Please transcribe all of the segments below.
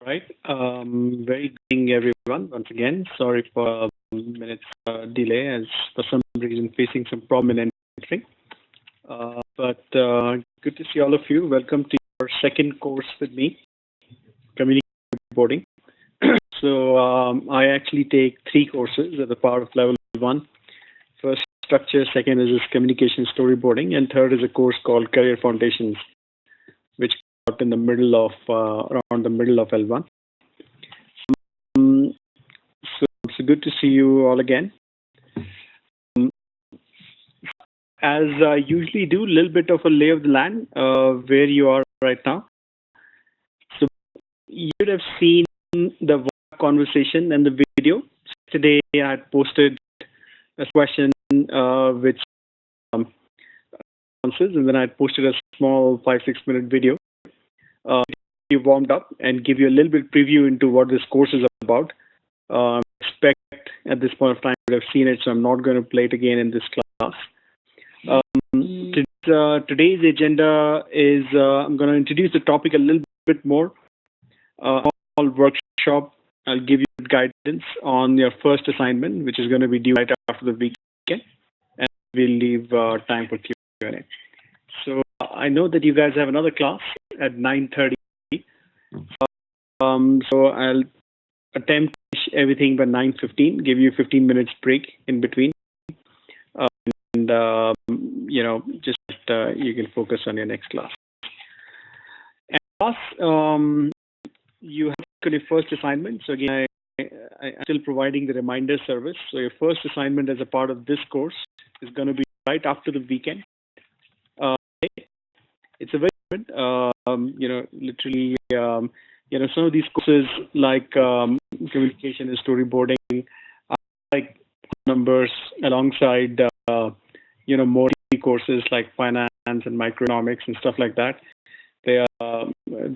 Right. Very good evening, everyone. Once again, sorry for a minute's delay as for some reason facing some problem in entering. But good to see all of you. Welcome to your second course with me, community boarding. I actually take three courses as a part of level one. First, structure. Second is this communication storyboarding, and third is a course called Career Foundations, which got in the middle of around the middle of L1. Um, so it's good to see you all again. Um, as I usually do, a little bit of a lay of the land where you are right now. So you would have seen the conversation and the video. Today I had posted a question which um, answers, and then I had posted a small 5-6 minute video. You warmed up and give you a little bit preview into what this course is about. Expect at this point of time you would have seen it, so I'm not going to play it again in this class. Today's agenda is I'm going to introduce the topic a little bit more. All workshop. I'll give you guidance on your first assignment, which is going to be due right after the weekend, and we'll leave time for Q&A. So I know that you guys have another class at 9:30. So I'll attempt to finish everything by 9:15. Give you 15 minutes break in between, and just you can focus on your next class. And plus, you have your first assignment. So again, I'm still providing the reminder service. So your first assignment as a part of this course is going to be right after the weekend. It's a very literally, some of these courses like communication and storyboarding, like numbers alongside, more courses like finance and microeconomics and stuff like that. They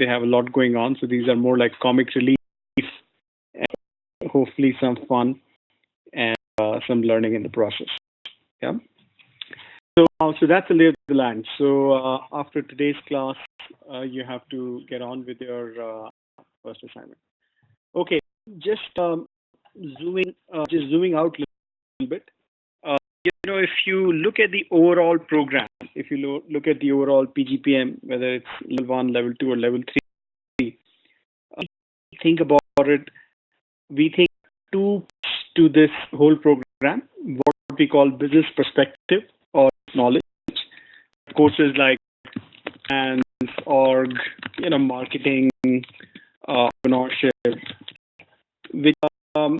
have a lot going on. So these are more like comic relief, and hopefully some fun and some learning in the process. Yeah. So that's a lay of the land. So after today's class, you have to get on with your first assignment. Okay, just zooming out a little bit. If you look at the overall program, if you look at the overall PGPM, whether it's level one, level two, or level three, think about it. We think two to this whole program, what we call business perspective or knowledge. Courses like finance, org, marketing, entrepreneurship, which also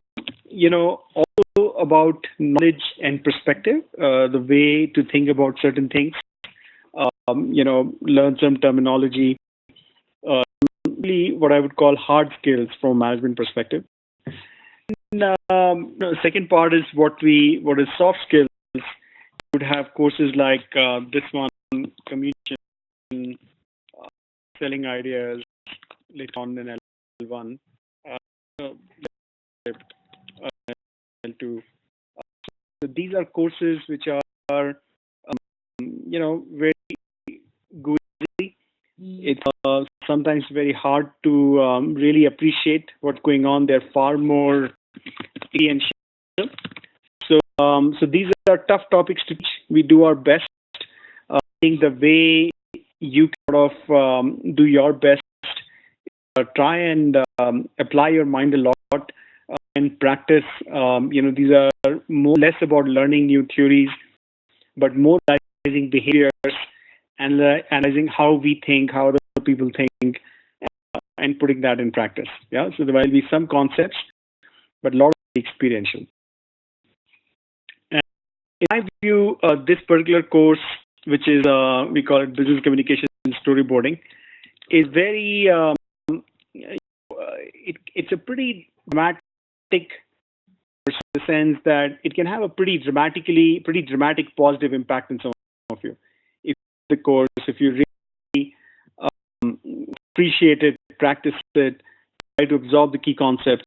about knowledge and perspective, the way to think about certain things, learn some terminology, really what I would call hard skills from a management perspective. And, second part is what is soft skills. You would have courses like this one, communication, selling ideas, later on in L1, L2. So these are courses which are, very good. It's sometimes very hard to really appreciate what's going on. They're far more experiential. So these are tough topics to teach. We do our best. I think the way you sort of do your best, try and apply your mind a lot and practice. These are less about learning new theories, but more analyzing behaviors and analyzing how we think, how other people think, and putting that in practice. Yeah. So there will be some concepts, but a lot of experiential. And in my view, this particular course, which is we call it business communication and storyboarding, is very it's a pretty dramatic course in the sense that it can have a pretty dramatic positive impact on some of you. If the course, if you really appreciate it, practice it, try to absorb the key concepts,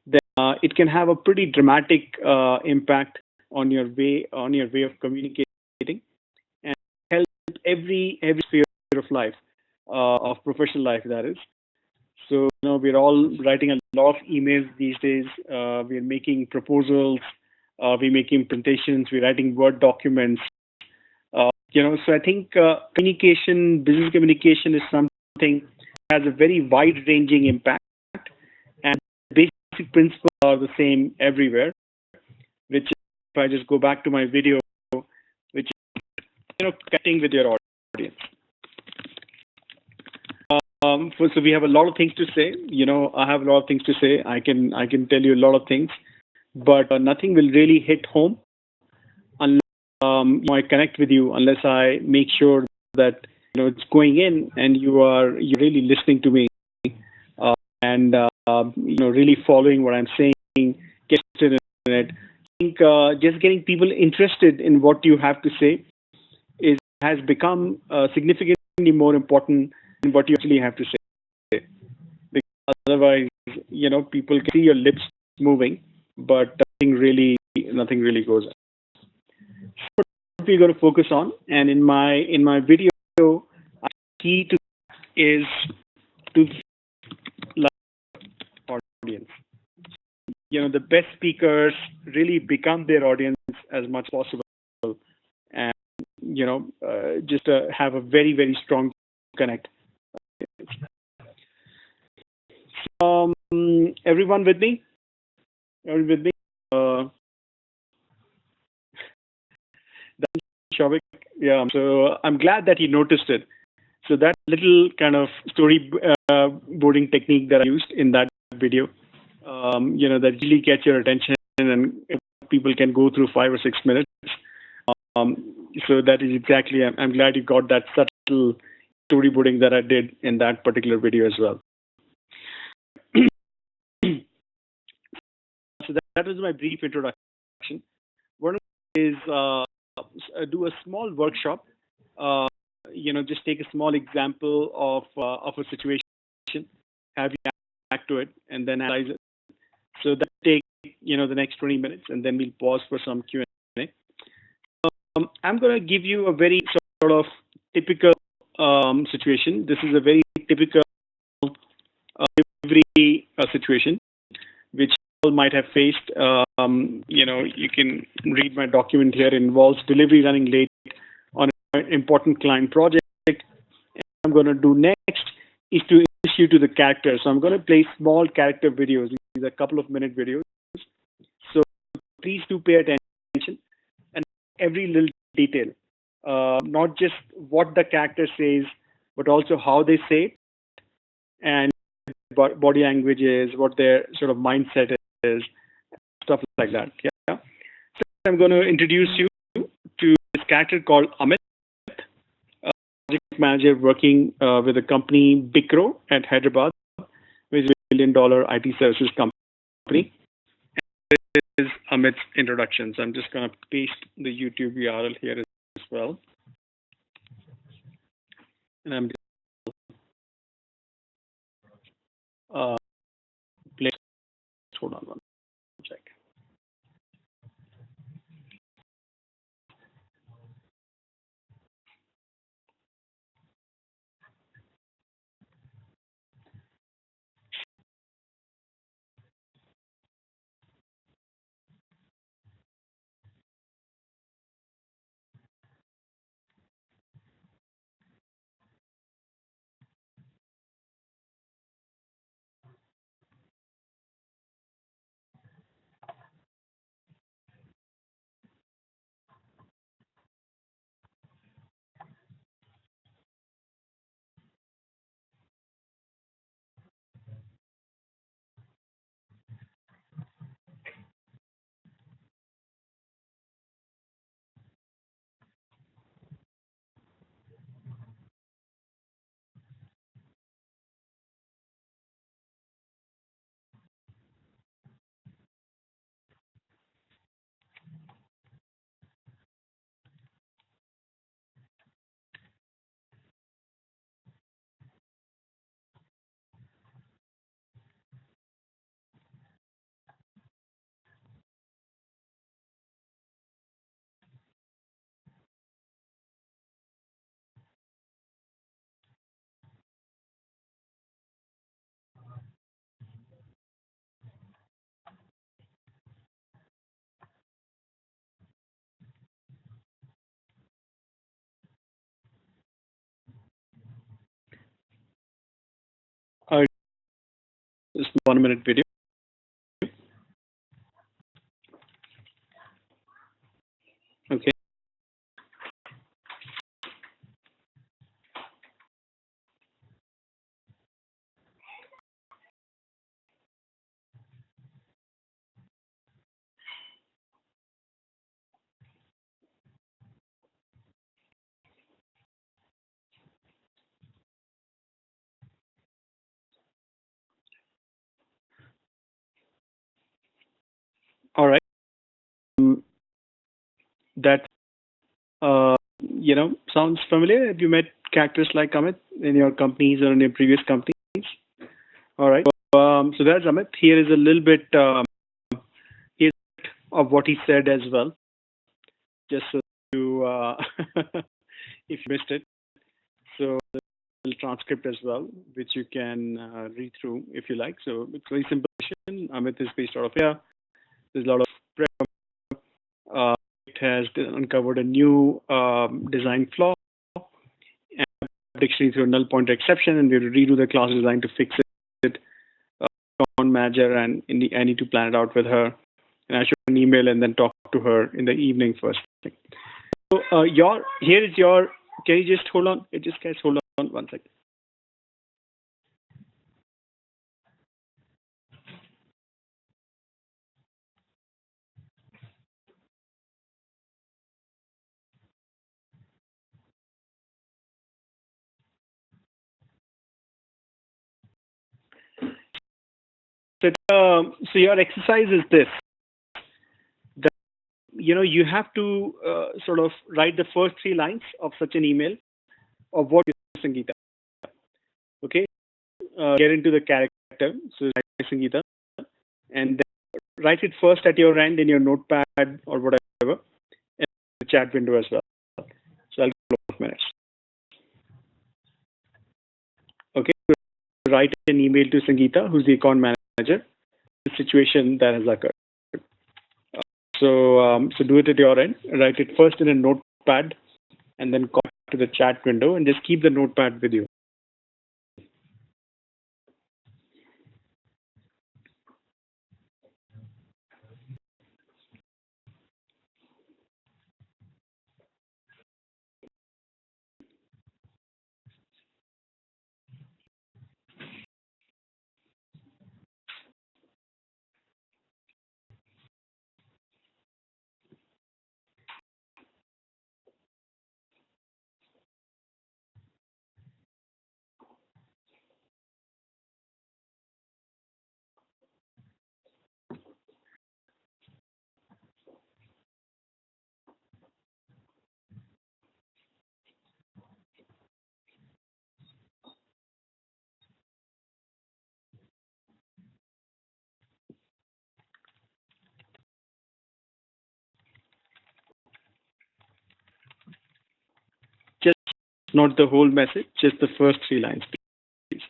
then it can have a pretty dramatic impact on your way of communicating and help every sphere of life, of professional life, that is. So, we're all writing a lot of emails these days. We're making proposals. We're making presentations. We're writing Word documents. So I think business communication is something that has a very wide-ranging impact, and basic principles are the same everywhere. Which, if I just go back to my video, which connecting with your audience. So we have a lot of things to say. I have a lot of things to say. I can tell you a lot of things, but nothing will really hit home unless I connect with you, unless I make sure that it's going in and you're really listening to me, and really following what I'm saying, get interested in it. I think just getting people interested in what you have to say is has become significantly more important than what you actually have to say. Because otherwise, people can see your lips moving, but nothing really goes. What we're going to focus on, and in my video, key to is to like audience. The best speakers really become their audience as much as possible, and just have a very very strong connect. Everyone with me? Everyone with me? Uh, Shavik? Yeah. So I'm glad that you noticed it. So that little kind of story boarding technique that I used in that video, that really gets your attention, and people can go through 5 or 6 minutes. So that is exactly. I'm glad you got that subtle storyboarding that I did in that particular video as well. So that was my brief introduction. One is do a small workshop. Uh, just take a small example of a situation, have you back to it, and then analyze it. So that take the next 20 minutes, and then we'll pause for some Q&A. I'm going to give you a very sort of typical situation. This is a very typical delivery situation, which all might have faced. You can read my document here. It involves delivery running late on an important client project. I'm going to do next is to introduce you to the characters. So I'm going to play small character videos. These are a couple of minute videos. So please do pay attention and every little detail, not just what the character says, but also how they say it, and body language is, what their sort of mindset is, stuff like that. Yeah. So I'm going to introduce you to this character called Amit, a project manager working with a company, Bikro, at Hyderabad, which is $1 billion IT services company. This is Amit's introduction. So I'm just going to paste the YouTube URL here as well. And I'm uh, play. Hold on one check. 1 minute video. Okay. All right. That sounds familiar. Have you met characters like Amit in your companies or in your previous companies? All right. So that's Amit. Here is a little bit here of what he said as well, just so you if you missed it. So the transcript as well, which you can read through if you like. So it's very simple. Amit is based out of here. There's a lot of it has uncovered a new design flaw and dictionary through a null pointer exception, and we have to redo the class design to fix it. On manager, and I need to plan it out with her, and I should an email and then talk to her in the evening first thing. So here is your. Can you just hold on? Just guys, hold on 1 second. So your exercise is this. That, you have to sort of write the first 3 lines of such an email of what is Sangeeta. Okay, get into the character. So Sangeeta, and then write it first at your end in your notepad or whatever, in the chat window as well. So I'll give 2 minutes. Okay, write an email to Sangeeta, who's the account manager, the situation that has occurred. So do it at your end. Write it first in a notepad, and then go to the chat window, and just keep the notepad with you. Just not the whole message, just the first 3 lines, please.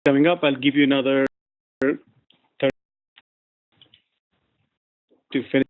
Coming up, I'll give you another 30 to finish.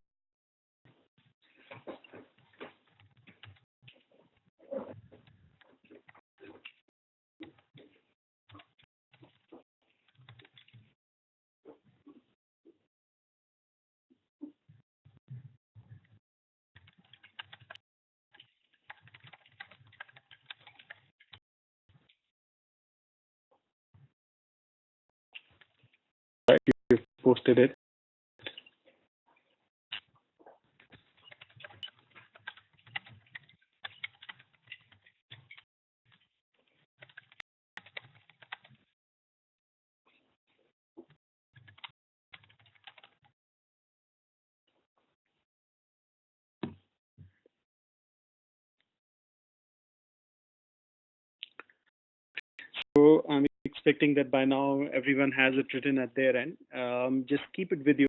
You've posted it. So I'm expecting that by now everyone has it written at their end. Just keep it with you.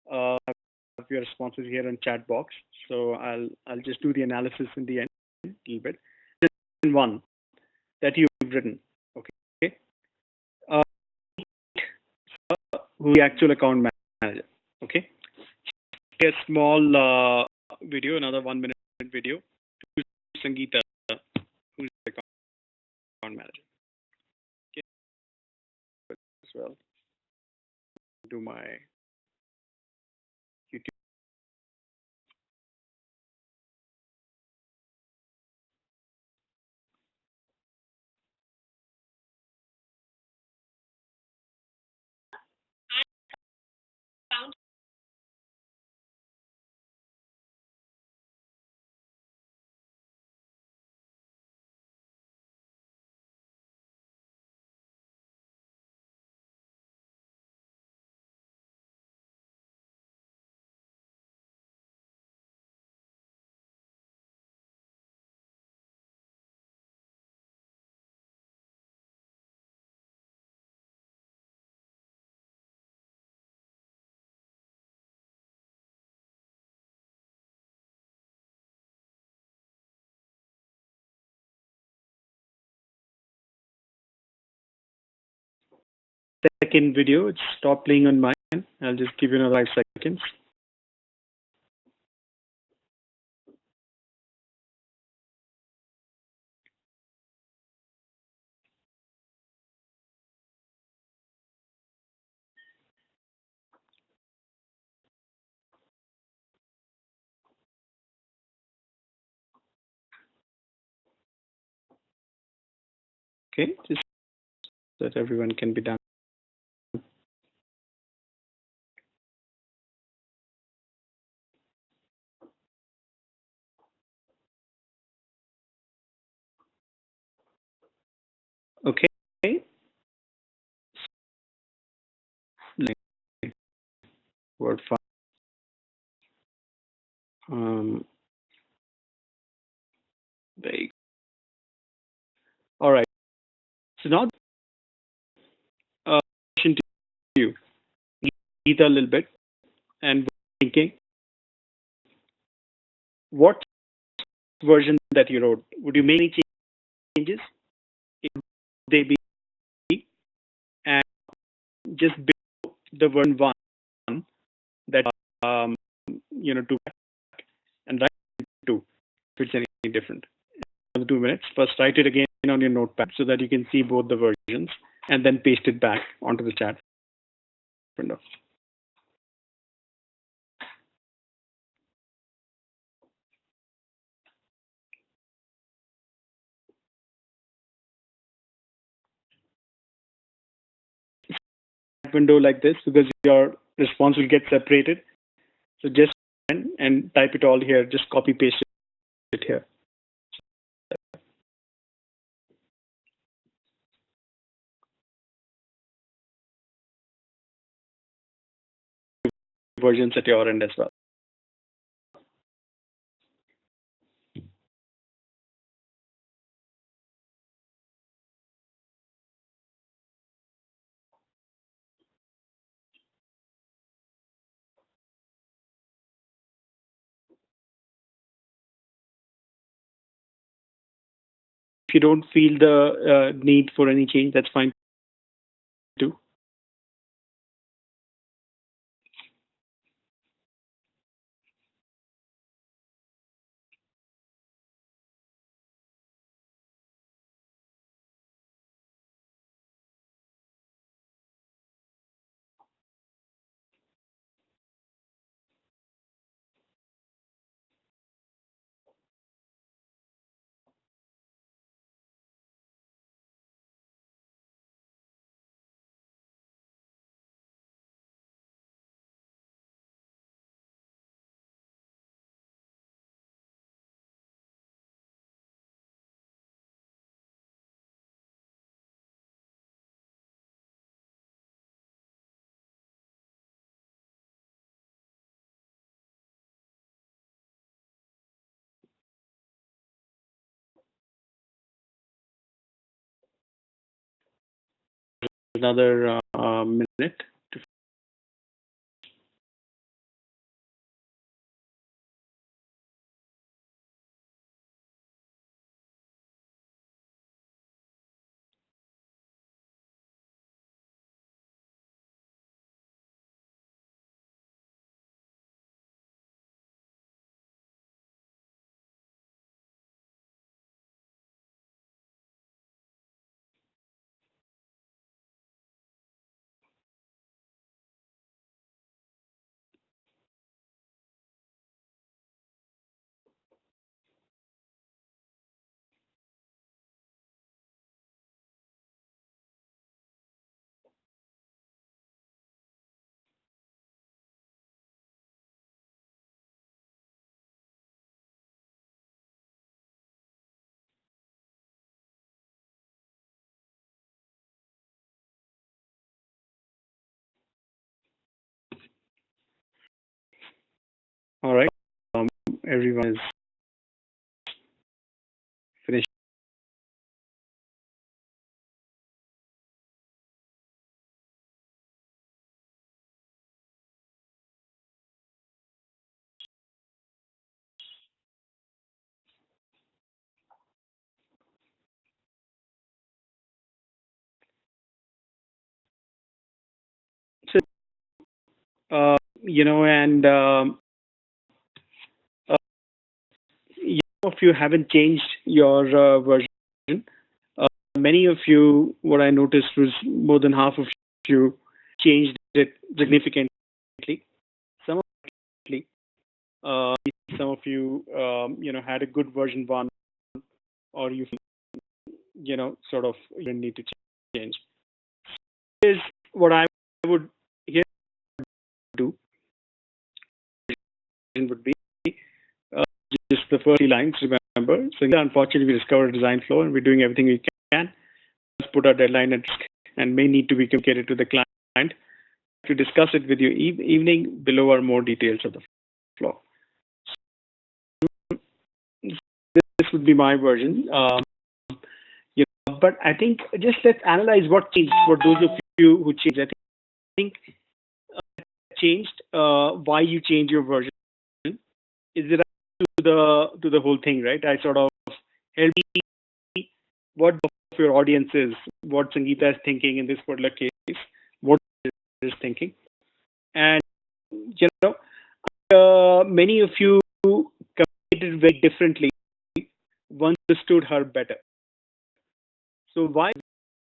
Have your responses here in chat box. So I'll just do the analysis in the end a little bit. One that you've written. Okay. Uh, who the actual account manager? Okay. A small video, another 1 minute video to Sangeeta, who's the account manager. Okay. As well. Do my YouTube. Second video, it's stop playing on mine. I'll just give you another 5 seconds. Okay, just so that everyone can be done. Okay. Word file. There you go. All right. So now, question to you, breathe a little bit and thinking, what version that you wrote? Would you make any changes? If they be and just below the version one that to and write two if it's any different. Another 2 minutes. First, write it again on your notepad so that you can see both the versions, and then paste it back onto the chat window. Window like this because your response will get separated. So just and type it all here. Just copy paste it here. Versions at your end as well. If you don't feel the need for any change, that's fine too. another minute. All right. Everyone is finished. So, and uh, if you haven't changed your version, many of you, what I noticed was more than half of you changed it significantly. Some of you, uh, some of you, had a good version one, or sort of you didn't need to change. Is what I would here do would be uh, just the first 3 lines. Remember, so unfortunately we discovered a design flaw and we're doing everything we can. Let's put our deadline at risk and may need to be communicated to the client to discuss it with you evening. Below are more details of the flaw. This would be my version. But I think just let's analyze what changed for those of you who changed. I think changed why you changed your version. Is it to the whole thing, right? I sort of help me what of your audience is, what Sangeeta is thinking in this particular case, what is thinking, and you know, many of you communicated very differently. One understood her better. So why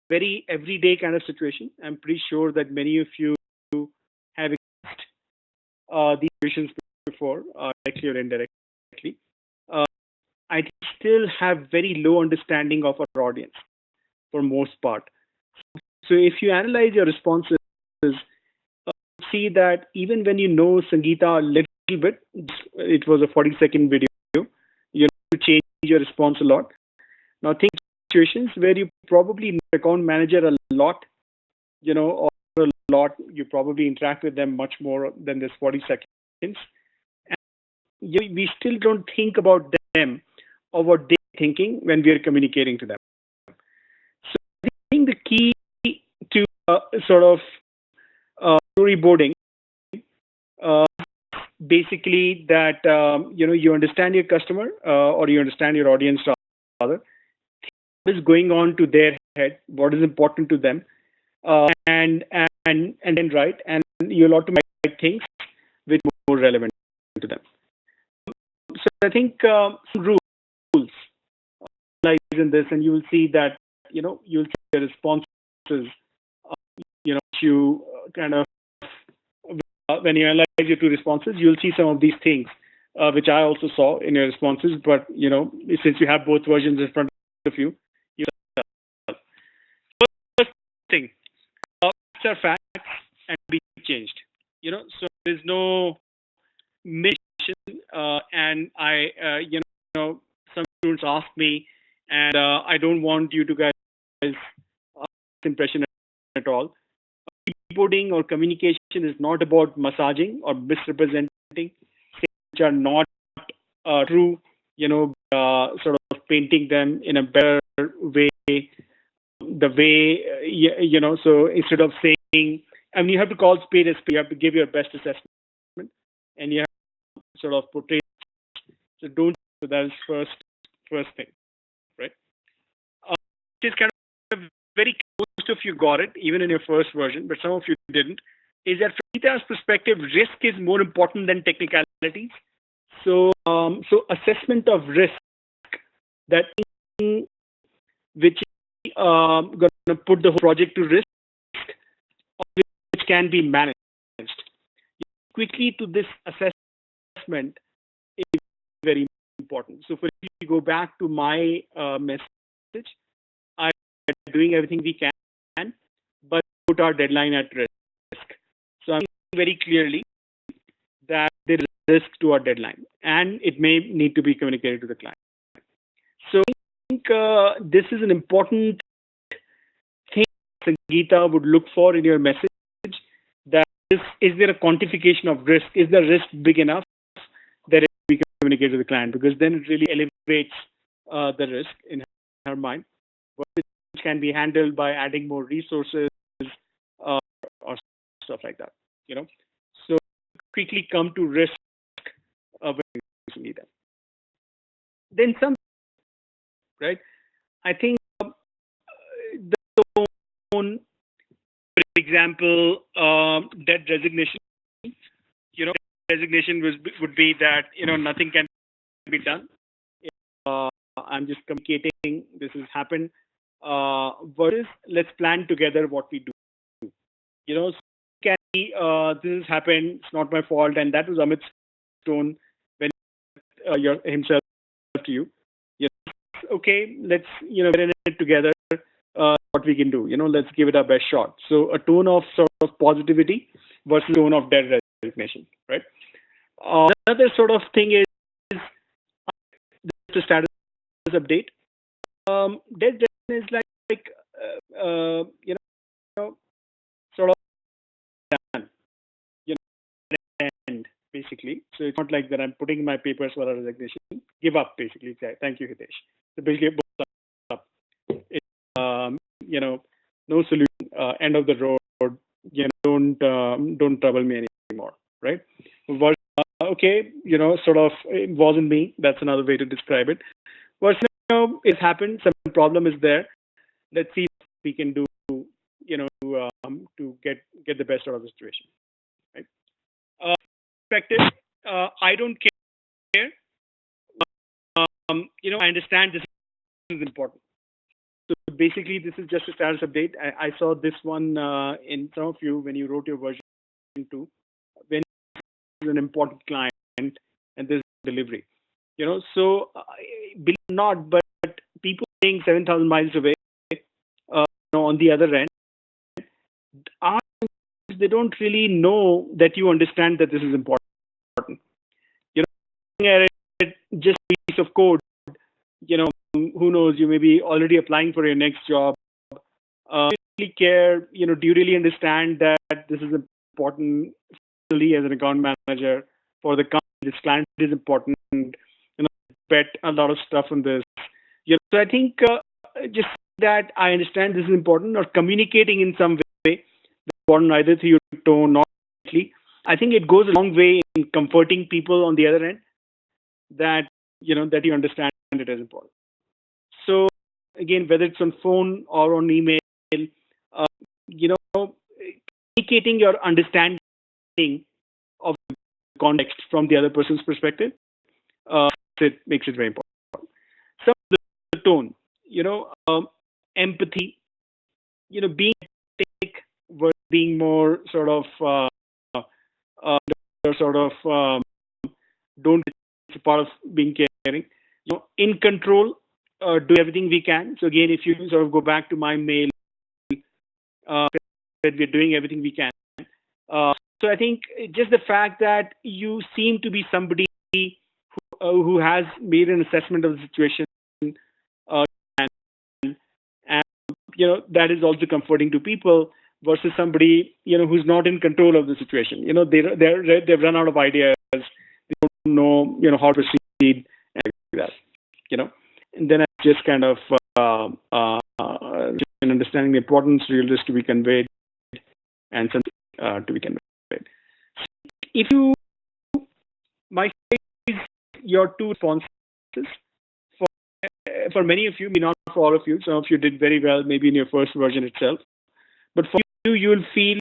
very everyday kind of situation? I'm pretty sure that many of you have experienced these situations before, directly or indirectly. Uh, I still have very low understanding of our audience for most part. So if you analyze your responses, see that even when you know Sangeeta a little bit, it was a 40-second video, you have to change your response a lot. Now think situations where you probably know account manager a lot, or a lot, you probably interact with them much more than this 40 seconds. And we still don't think about them or what they're thinking when we are communicating to them. So I think the key to sort of storyboarding, uh, basically that you understand your customer or you understand your audience rather, what is going on to their head, what is important to them, and then write, and you'll automate things which are more relevant to them. So I think some rules lies in this, and you will see that you'll see the responses. You kind of when you analyze your two responses, you'll see some of these things which I also saw in your responses. But since you have both versions in front of you, you first thing, facts are facts and be changed. So there's no mission. And I, some students ask me, and I don't want you to guys impression at all. Keyboarding or communication is not about massaging or misrepresenting things which are not true. Sort of painting them in a better way the way, so instead of saying, I mean, you have to call spade a spade, you have to give your best assessment, and you have to sort of portray. So don't. So that is first thing, right? It is kind of very most of you got it, even in your first version, but some of you didn't. Is that from Gita's perspective, risk is more important than technicalities. So assessment of risk, that thing which is going to put the whole project to risk, which can be managed quickly to this assessment is very important. So for you to go back to my message, I'm doing everything we can, but put our deadline at risk. So I'm saying very clearly that there is risk to our deadline, and it may need to be communicated to the client. So I think this is an important thing Sangeeta would look for in your message. That is there a quantification of risk? Is the risk big enough that it can be communicated to the client? Because then it really elevates the risk in her mind, which can be handled by adding more resources or stuff like that. So quickly come to risk when you need that. Then some, right? I think the tone, for example, debt resignation. Resignation would be that nothing can be done. I'm just communicating this has happened. Versus let's plan together what we do. So can be this has happened. It's not my fault, and that was Amit's tone when himself to you. Okay, let's get in it together. What we can do, let's give it our best shot. So a tone of sort of positivity versus tone of debt resignation, right? Another sort of thing is the status update. Debt resignation is like sort of done, end basically. So it's not like that I'm putting my papers for a resignation. Give up basically. Thank you, Hitesh. So basically, up. No solution. End of the road. Don't trouble me anymore, right? But, okay, sort of it wasn't me. That's another way to describe it. But it's happened. Some problem is there. Let's see what we can do. To get the best out of the situation, right? Perspective. I don't care. I understand this is important. So basically, this is just a status update. I saw this one in some of you when you wrote your version 2, when it's an important client and there's delivery. So believe it or not, but people staying 7,000 miles away, on the other end, they don't really know that you understand that this is important. Just a piece of code. Who knows? You may be already applying for your next job. Do you really care? Do you really understand that this is important? Especially as an account manager for the company, this client is important. Bet a lot of stuff on this. So I think just that I understand this is important, or communicating in some way, important either through your tone or directly. I think it goes a long way in comforting people on the other end that that you understand it is important. So again, whether it's on phone or on email, communicating your understanding of the context from the other person's perspective, it makes it very important. So the tone, empathy, being being more sort of don't. It's part of being caring. In control. Do everything we can. So again, if you sort of go back to my mail, that we're doing everything we can. So I think just the fact that you seem to be somebody who has made an assessment of the situation, and that is also comforting to people versus somebody who's not in control of the situation. They've run out of ideas. They don't know how to proceed and that. and then I just kind of understanding the importance real to be conveyed and something to be conveyed. If you, my is your two responses for for many of you, maybe not for all of you. Some of you did very well, maybe in your first version itself, but for you, you'll feel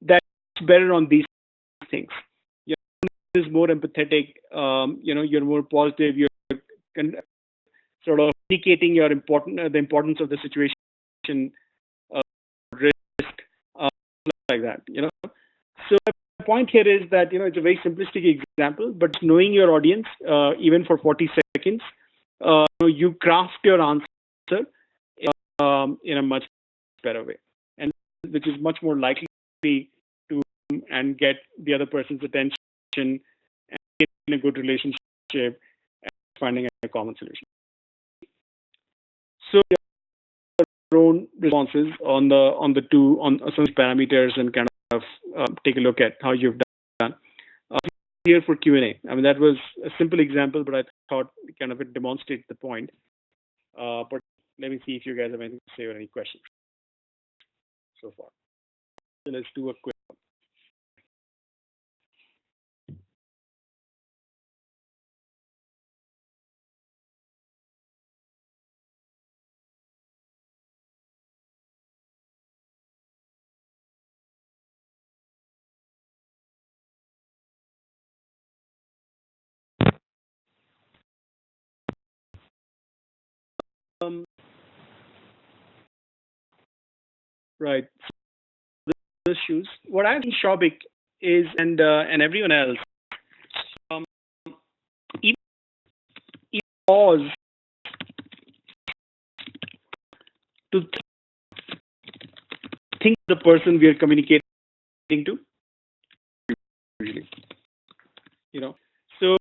that it's better on these things. Your is more empathetic. You're more positive. You're sort of indicating the importance of the situation, risk, uh, like that. So the point here is that it's a very simplistic example, but knowing your audience, even for 40 seconds, you craft your answer in a much better way, and which is much more likely to and get the other person's attention and get in a good relationship and finding a common solution. So your own responses on some parameters and kind of take a look at how you've done. Here for Q&A. I mean, that was a simple example, but I thought kind of it demonstrates the point. But let me see if you guys have anything to say or any questions so far. So let's do a quick one. Right. So the shoes. What I've seen Shobik is and everyone else, um, even pause to think the person we are communicating to. Usually, So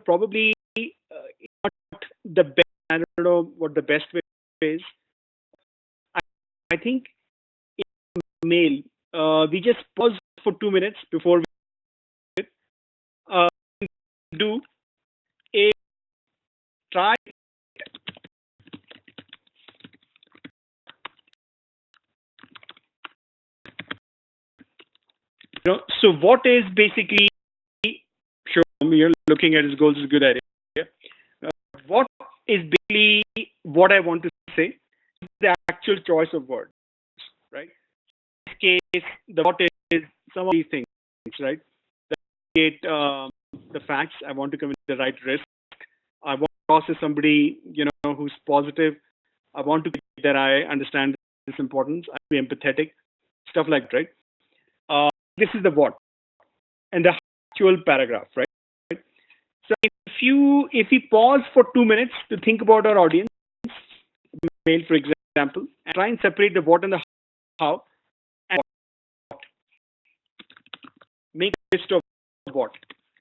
probably not the best. I don't know what the best way is. I, I think in mail, we just pause for 2 minutes before we uh, do a try. So what is basically sure you're looking at his goals is a good idea. What is basically what I want to say? The actual choice of words, right? In this case, the what is some of these things, right? The facts. I want to commit the right risk. I want to process somebody, who's positive. I want to get that I understand this importance. I be empathetic, stuff like that, right? This is the what and the actual paragraph, right? So if we pause for 2 minutes to think about our audience, mail for example, and try and separate the what and the how, and what. Make a list of what,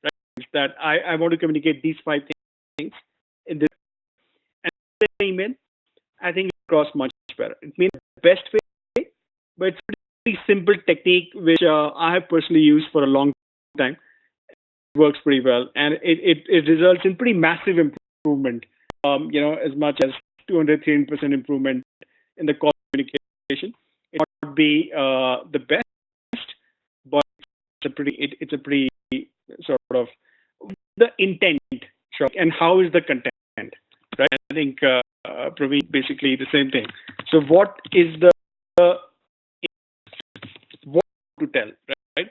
right? That I want to communicate these 5 things in this and the email. I think it cross much better. It means the best way, but it's a pretty simple technique which I have personally used for a long time. It works pretty well, and it results in pretty massive improvement. As much as 200-300% improvement in the call communication. It may not be the best, but it's a pretty sort of the intent, sure, and how is the content, right? I think Praveen basically the same thing. So what is the what to tell, right?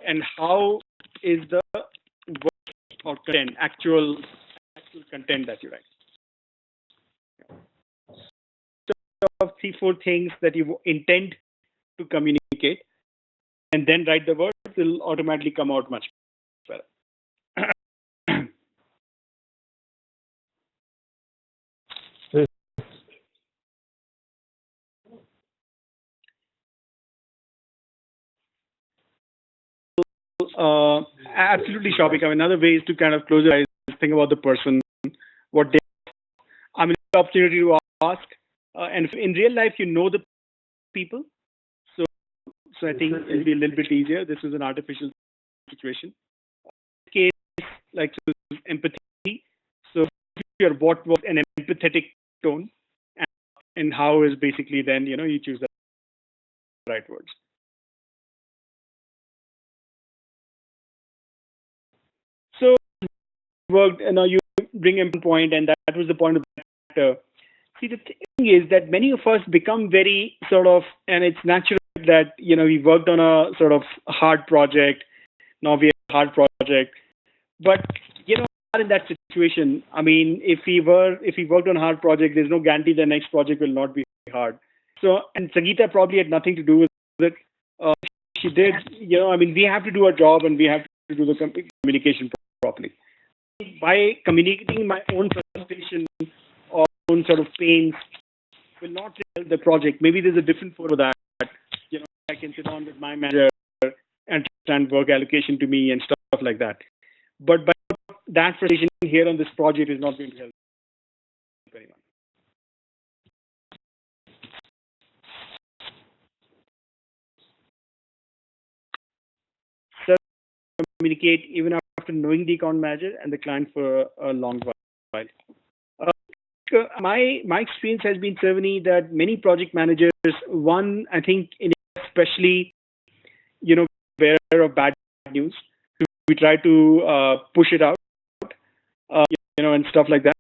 And how is the work or content, actual content that you write? So 3-4 things that you intend to communicate, and then write the words, will automatically come out much better. Absolutely, Shobik. I mean, another way is to kind of close your eyes, think about the person, what they. I mean, the opportunity to ask, and in real life, you know the people, so I think it'll be a little bit easier. This is an artificial situation. Case like empathy. So your what was an empathetic tone, and, and how is basically then you choose the right words. So worked, now you bring in point, and that was the point of that. See, the thing is that many of us become very sort of, and it's natural that we worked on a sort of hard project. Now we have a hard project, but are in that situation. I mean, if we worked on a hard project, there's no guarantee the next project will not be hard. So, and Sangeeta probably had nothing to do with it. Uh, she did, I mean, we have to do our job and we have to do the communication properly. By communicating my own frustration or own sort of pains will not help the project. Maybe there's a different for that. I can sit down with my manager and understand work allocation to me and stuff like that. But by that frustration here on this project is not going to help anyone. So communicate even after knowing the account manager and the client for a long while. Uh, my experience has been certainly that many project managers, one I think, especially aware of bad news, we try to push it out, and stuff like that.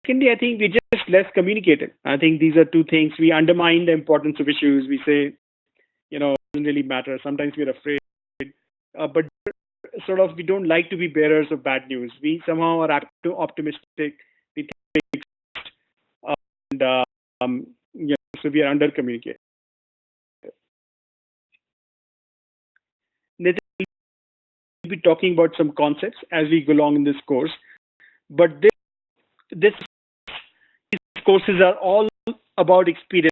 Secondly, I think we're just less communicative. I think these are two things. We undermine the importance of issues. We say, it doesn't really matter. Sometimes we're afraid, but sort of we don't like to be bearers of bad news. We somehow are optimistic. We think, and so we are under communicated. We'll be talking about some concepts as we go along in this course, but this these courses are all about experience.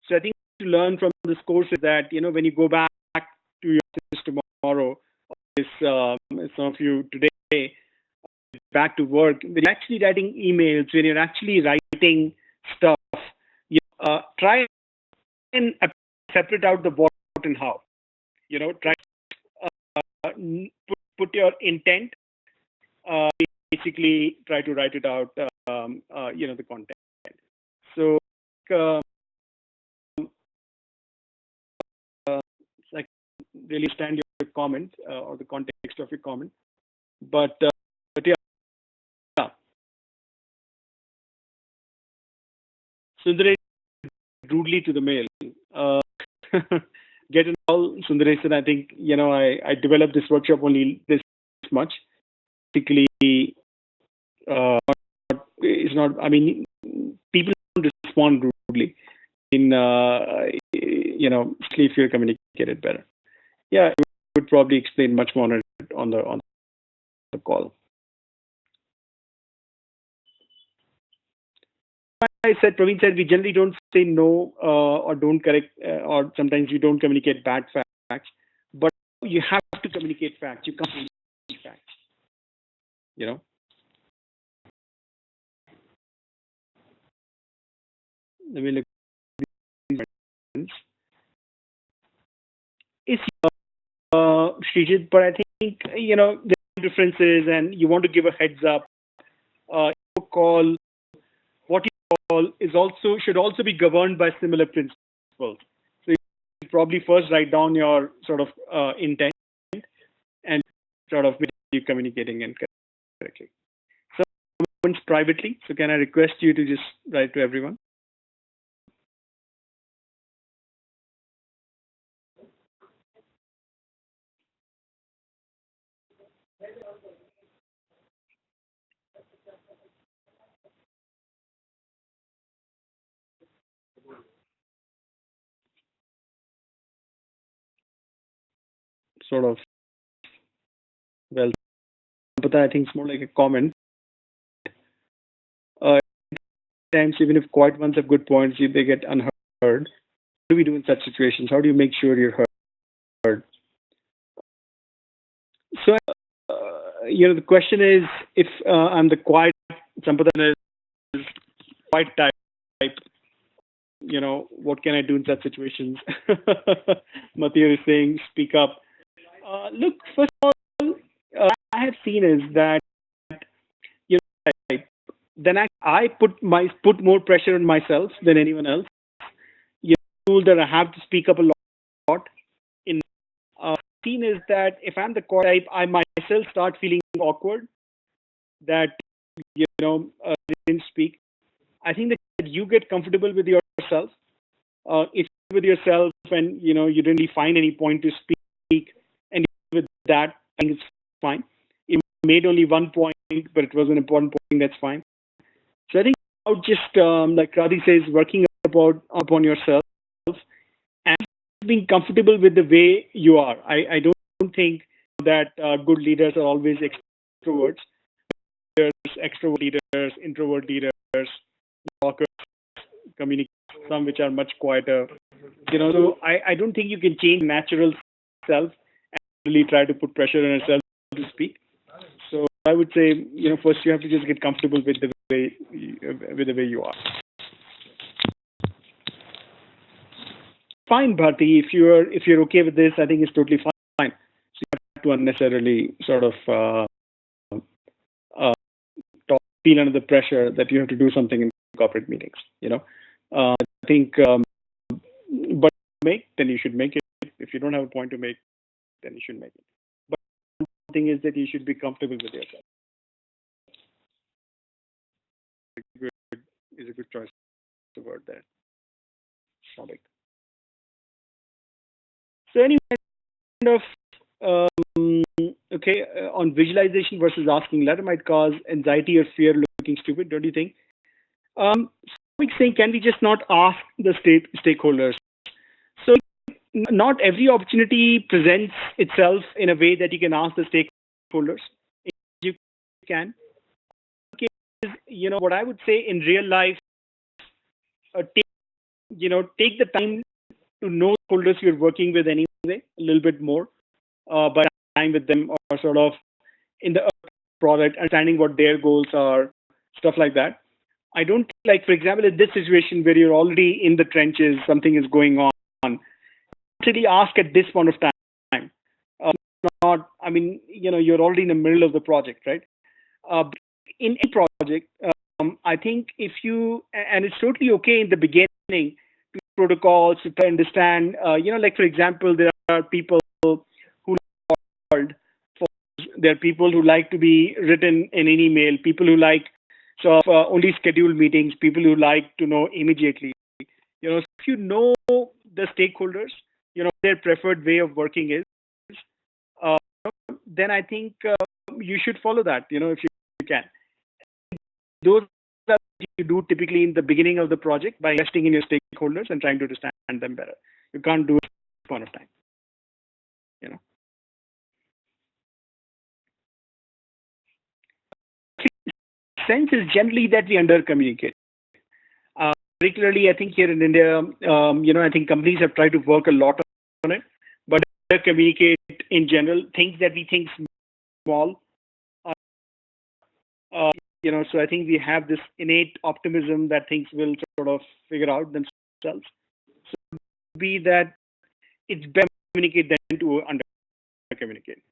So I think to learn from this course is that when you go back to your office tomorrow, this some of you today back to work, when you're actually writing emails, when you're actually writing stuff, try and separate out the what and how. Try put your intent. Basically, try to write it out. The content. So, uh, I really understand your comment or the context of your comment, but yeah. Sundaresh rudely to the mail. Get it all, Sundaresh. And I think I developed this workshop only this much. Basically, it's not. I mean, people don't respond rudely. Especially if you're communicated better. Yeah, I would probably explain much more on the call. I said, Praveen said, we generally don't say no or don't correct, or sometimes we don't communicate bad facts, but you have to communicate facts. You can't communicate facts. You know, let me look at these. It's Srijit, but I think there are differences, and you want to give a heads up. Call what you call is also should also be governed by similar principles. So you probably first write down your sort of intent and sort of with you communicating and correctly. So once privately, so can I request you to just write to everyone? Sort of, well, but I think it's more like a comment. Uh, Times even if quiet ones have good points, they get unheard. What do we do in such situations? How do you make sure you're heard? So, the question is, if I'm the quiet, Sampadan is quiet type, what can I do in such situations? Mathur is saying, speak up. Look, first of all, I have seen is that, then I put more pressure on myself than anyone else. You know, tool that I have to speak up a lot. In scene is that if I'm the core type, I myself start feeling awkward that didn't speak. I think that you get comfortable with yourself. If you're with yourself and you didn't really find any point to speak, and with that, I think it's fine. You made only one point, but it was an important point. That's fine. So I think about just like Radhi says, working upon yourself and being comfortable with the way you are. I don't think that good leaders are always extroverts. There's extrovert leaders, introvert leaders, talkers, communicators, some which are much quieter. So I don't think you can change natural self and really try to put pressure on yourself to speak. So I would say, first you have to just get comfortable with the way you are. Fine, Bharti. If you're okay with this, I think it's totally fine. So you have to unnecessarily sort of uh, feel under the pressure that you have to do something in corporate meetings. I think, but make then you should make it. If you don't have a point to make, then you should make it. But the thing is that you should be comfortable with yourself. Good is a good choice of word there. Topic. So any kind of okay on visualization versus asking letter might cause anxiety or fear looking stupid, don't you think? Saying, can we just not ask the stakeholders? So not every opportunity presents itself in a way that you can ask the stakeholders. You can. Okay, what I would say in real life, take take the time to know stakeholders you're working with anyway a little bit more by time with them or sort of in the product, understanding what their goals are, stuff like that. I don't like, for example, in this situation where you're already in the trenches, something is going on. Really ask at this point of time. Not, I mean, you're already in the middle of the project, right? Uh, in a project, I think if you, and it's totally okay in the beginning to protocols to understand, like for example, there are people who called for, there are people who like to be written in an email, people who like only scheduled meetings, people who like to know immediately. If you know the stakeholders, their preferred way of working is, uh, then I think you should follow that. If you can. Those are what you do typically in the beginning of the project by investing in your stakeholders and trying to understand them better. You can't do it at this point of time. You know, sense is generally that we under communicate. Particularly, I think here in India, I think companies have tried to work a lot on it, but communicate in general things that we think small. Uh, so I think we have this innate optimism that things will sort of figure out themselves. So be that it's better to communicate than to under communicate.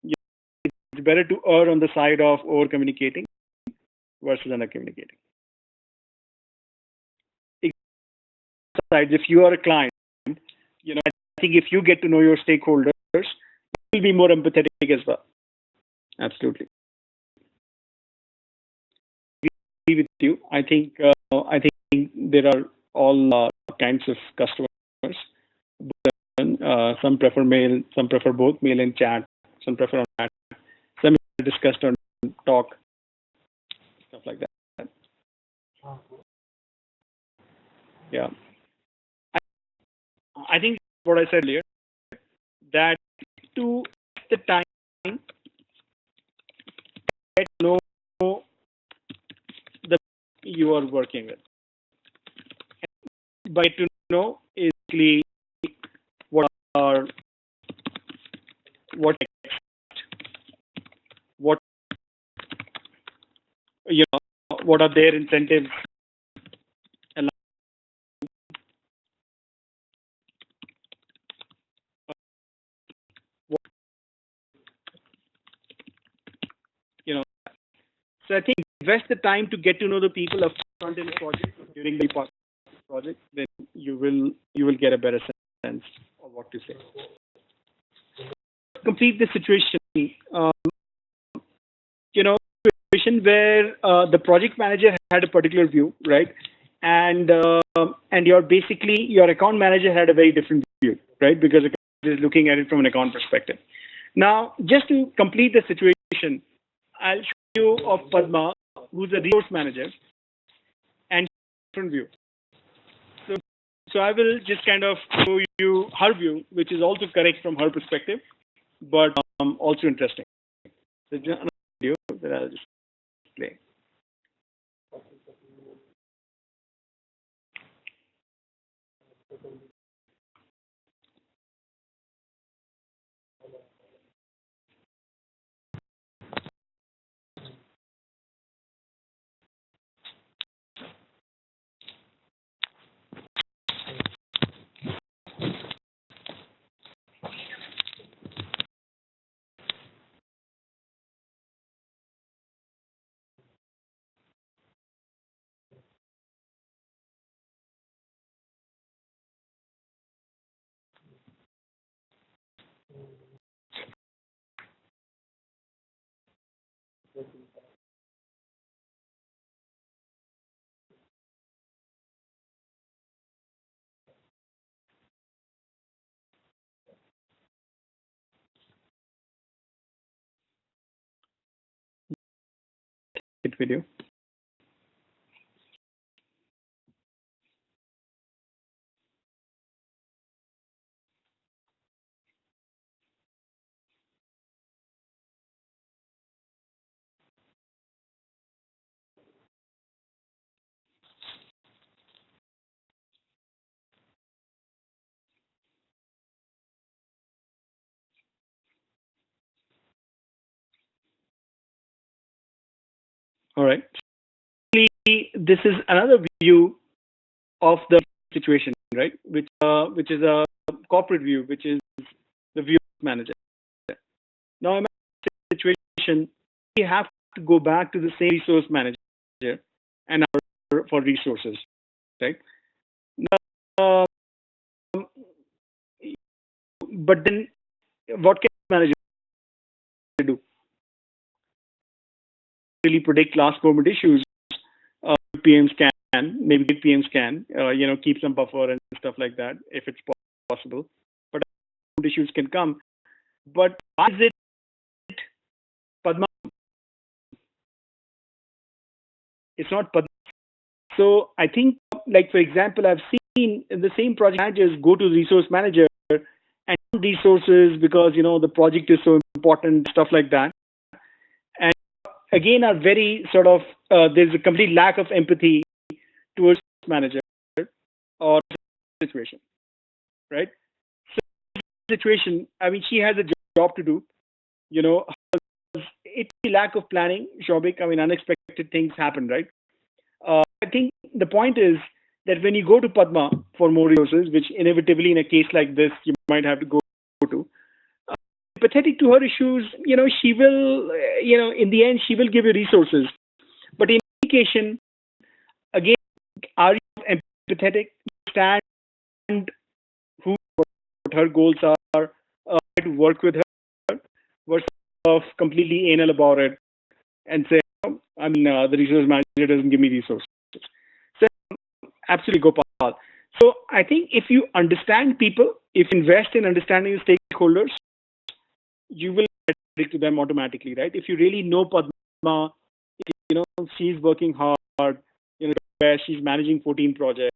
It's better to err on the side of over communicating versus under communicating. Besides, if you are a client, I think if you get to know your stakeholders, you'll be more empathetic as well. Absolutely. I agree with you. I think there are all kinds of customers. Some prefer mail, some prefer both mail and chat, some prefer on chat, some discussed on talk, stuff like that. Yeah. I think what I said earlier, that to the time get to know the you are working with. By to know is basically what are what what what are their incentives and what, you know. So I think invest the time to get to know the people up front in the project during the project, then you will get a better sense of what to say. Complete the situation. Um, situation where the project manager had a particular view, right? And your account manager had a very different view, right? Because the account is looking at it from an account perspective. Now, just to complete the situation, I'll show you of Padma, who's a resource manager, and different view. So, so I will just kind of show you her view, which is also correct from her perspective, but also interesting. So just another video that I'll just play. Hit video. All right. This is another view of the situation, right? Which is a corporate view, which is the view of manager. Now, in a situation, we have to go back to the same resource manager and for resources, right? Now, but then, what can manager do? Really predict last moment issues. PMs can, maybe PMs can, keep some buffer and stuff like that if it's possible. But issues can come. But why is it Padma? It's not Padma. So I think, like for example, I've seen the same project managers go to the resource manager and resources because the project is so important, stuff like that. And again, are very sort of there's a complete lack of empathy towards manager or situation, right? So situation, I mean, she has a job to do. You know, it's the lack of planning, Shobik. I mean, unexpected things happen, right? I think the point is that when you go to Padma for more resources, which inevitably in a case like this you might have to go to, empathetic to her issues, she will, in the end, she will give you resources. But in education, again, are you empathetic? Understand who what her goals are, to work with her, versus of completely anal about it and say, the resource manager doesn't give me resources. So absolutely, Gopal. So I think if you understand people, if you invest in understanding the stakeholders, you will get to them automatically, right? If you really know Padma, she's working hard, where she's managing 14 projects,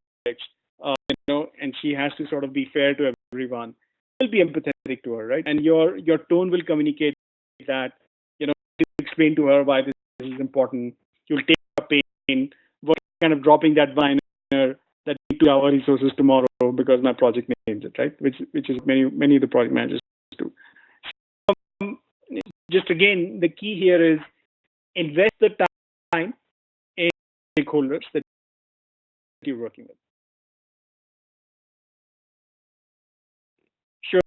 and she has to sort of be fair to everyone. You'll be empathetic to her, right? And your tone will communicate that, explain to her why this is important. You'll take her pain, what kind of dropping that vine that need 2 hour resources tomorrow because my project needs it, right? Which is many of the project managers do. Um, just again, the key here is invest the time in stakeholders that you're working with. Sure,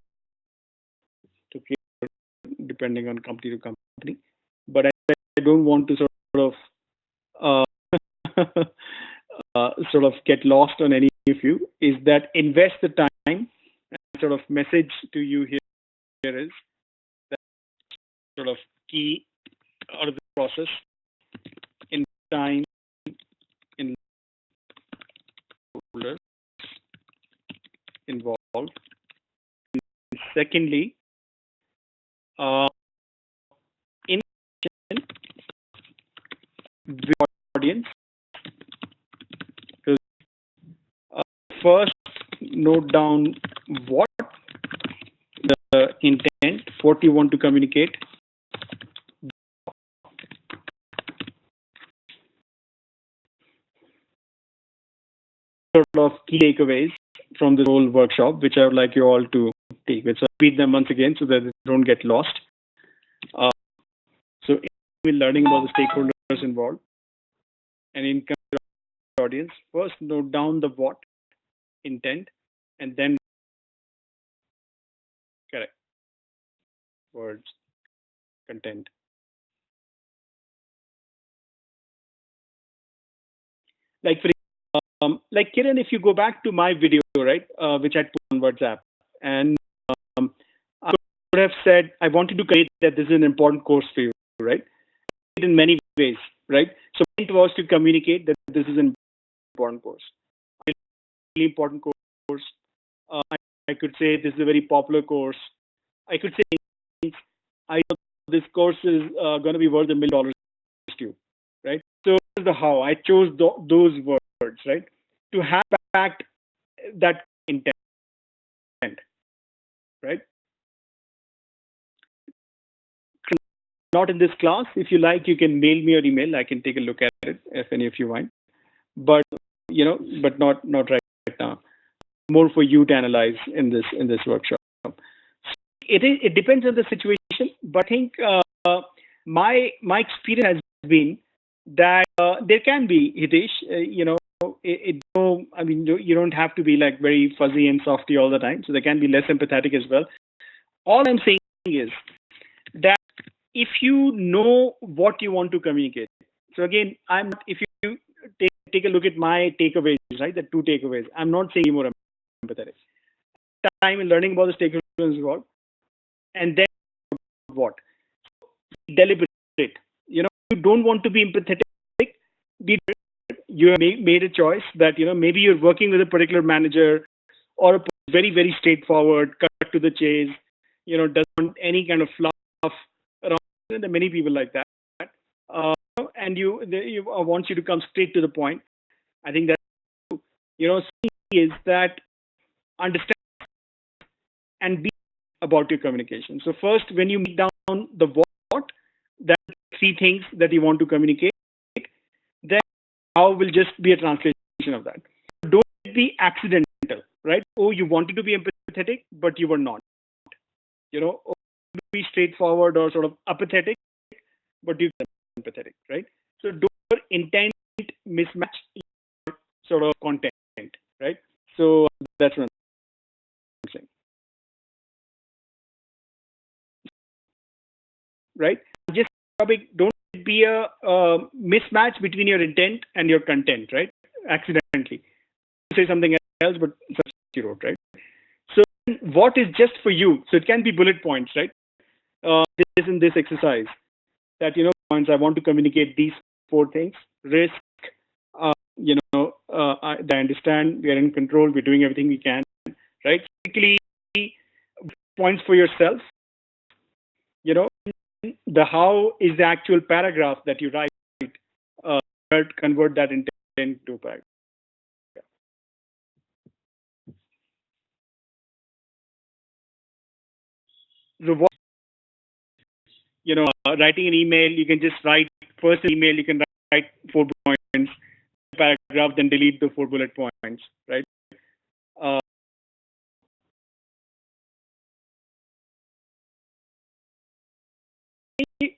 to create depending on company to company, but I don't want to sort of sort of get lost on any of you is that invest the time. And sort of message to you here is that sort of key out of the process in time in folders involved. And secondly, in the audience, first note down what the intent, what you want to communicate. Sort of key takeaways from the whole workshop, which I would like you all to take with. So repeat them once again so that they don't get lost. So in learning about the stakeholders involved and in the audience, first note down the what, intent, and then correct words, content. Like Kiran, if you go back to my video, right, which I put on WhatsApp, and I would have said I wanted to create that this is an important course for you, right? In many ways, right? So it was to communicate that this is an important course, a really important course. I could say this is a very popular course. I could say I know this course is going to be worth $1 million to you, right? So this is the how I chose those words, right, to have back that intent, right? Not in this class. If you like, you can mail me or email. I can take a look at it if any of you want. But but not right now. More for you to analyze in this workshop. It depends on the situation, but I think my experience has been that there can be Hitesh. I mean, you don't have to be like very fuzzy and softy all the time. So there can be less empathetic as well. All I'm saying is that if you know what you want to communicate. So again, if you take a look at my takeaways, right, the two takeaways, I'm not saying more empathetic. Time in learning about the stakeholders involved, and then what? Deliberate. You don't want to be empathetic. You have made a choice that maybe you're working with a particular manager or a very very straightforward, cut to the chase. Doesn't want any kind of fluff around. There are many people like that, and you want you to come straight to the point. I think that is that understand and be about your communication. So first, when you meet down the what, that three things that you want to communicate, then how will just be a translation of that. Don't be accidental, right? Oh, you wanted to be empathetic, but you were not. Or be straightforward or sort of apathetic, but you're empathetic, right? So don't intent mismatch your sort of content, right? So that's what I'm saying. Right? Just don't be a mismatch between your intent and your content, right? Accidentally. Say something else, but you wrote, right? So what is just for you? So it can be bullet points, right? This in this exercise that points I want to communicate these four things: risk. I understand we are in control. We're doing everything we can, right? Quickly points for yourself. The how is the actual paragraph that you write. Convert that into a paragraph. So what, writing an email, you can just write first an email. You can write 4 points, paragraph, then delete the 4 bullet points, right?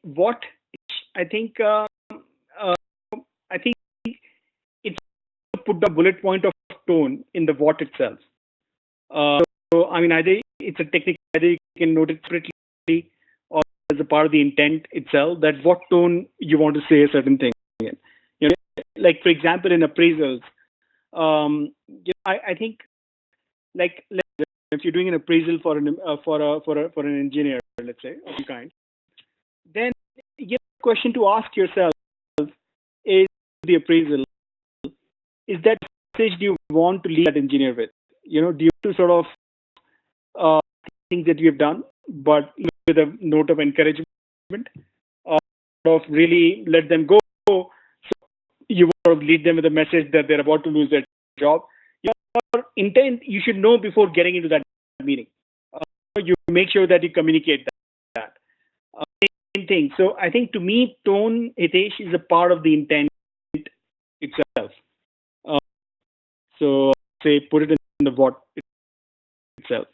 What I think it's put the bullet point of tone in the what itself. So I mean, either it's a technique, either you can note it separately or as a part of the intent itself. That what tone you want to say a certain thing in. Like for example, in appraisals, I think, like, if you're doing an appraisal for an engineer, let's say, of some kind, then the question to ask yourself is the appraisal, is that message do you want to leave that engineer with? Do you want to sort of uh, things that you have done, but with a note of encouragement, uh, of really let them go. So you want to lead them with a message that they're about to lose their job. Your intent, you should know before getting into that meeting. You make sure that you communicate that. Same thing. So I think to me, tone, Hitesh, is a part of the intent itself. Uh, so say put it in the what itself.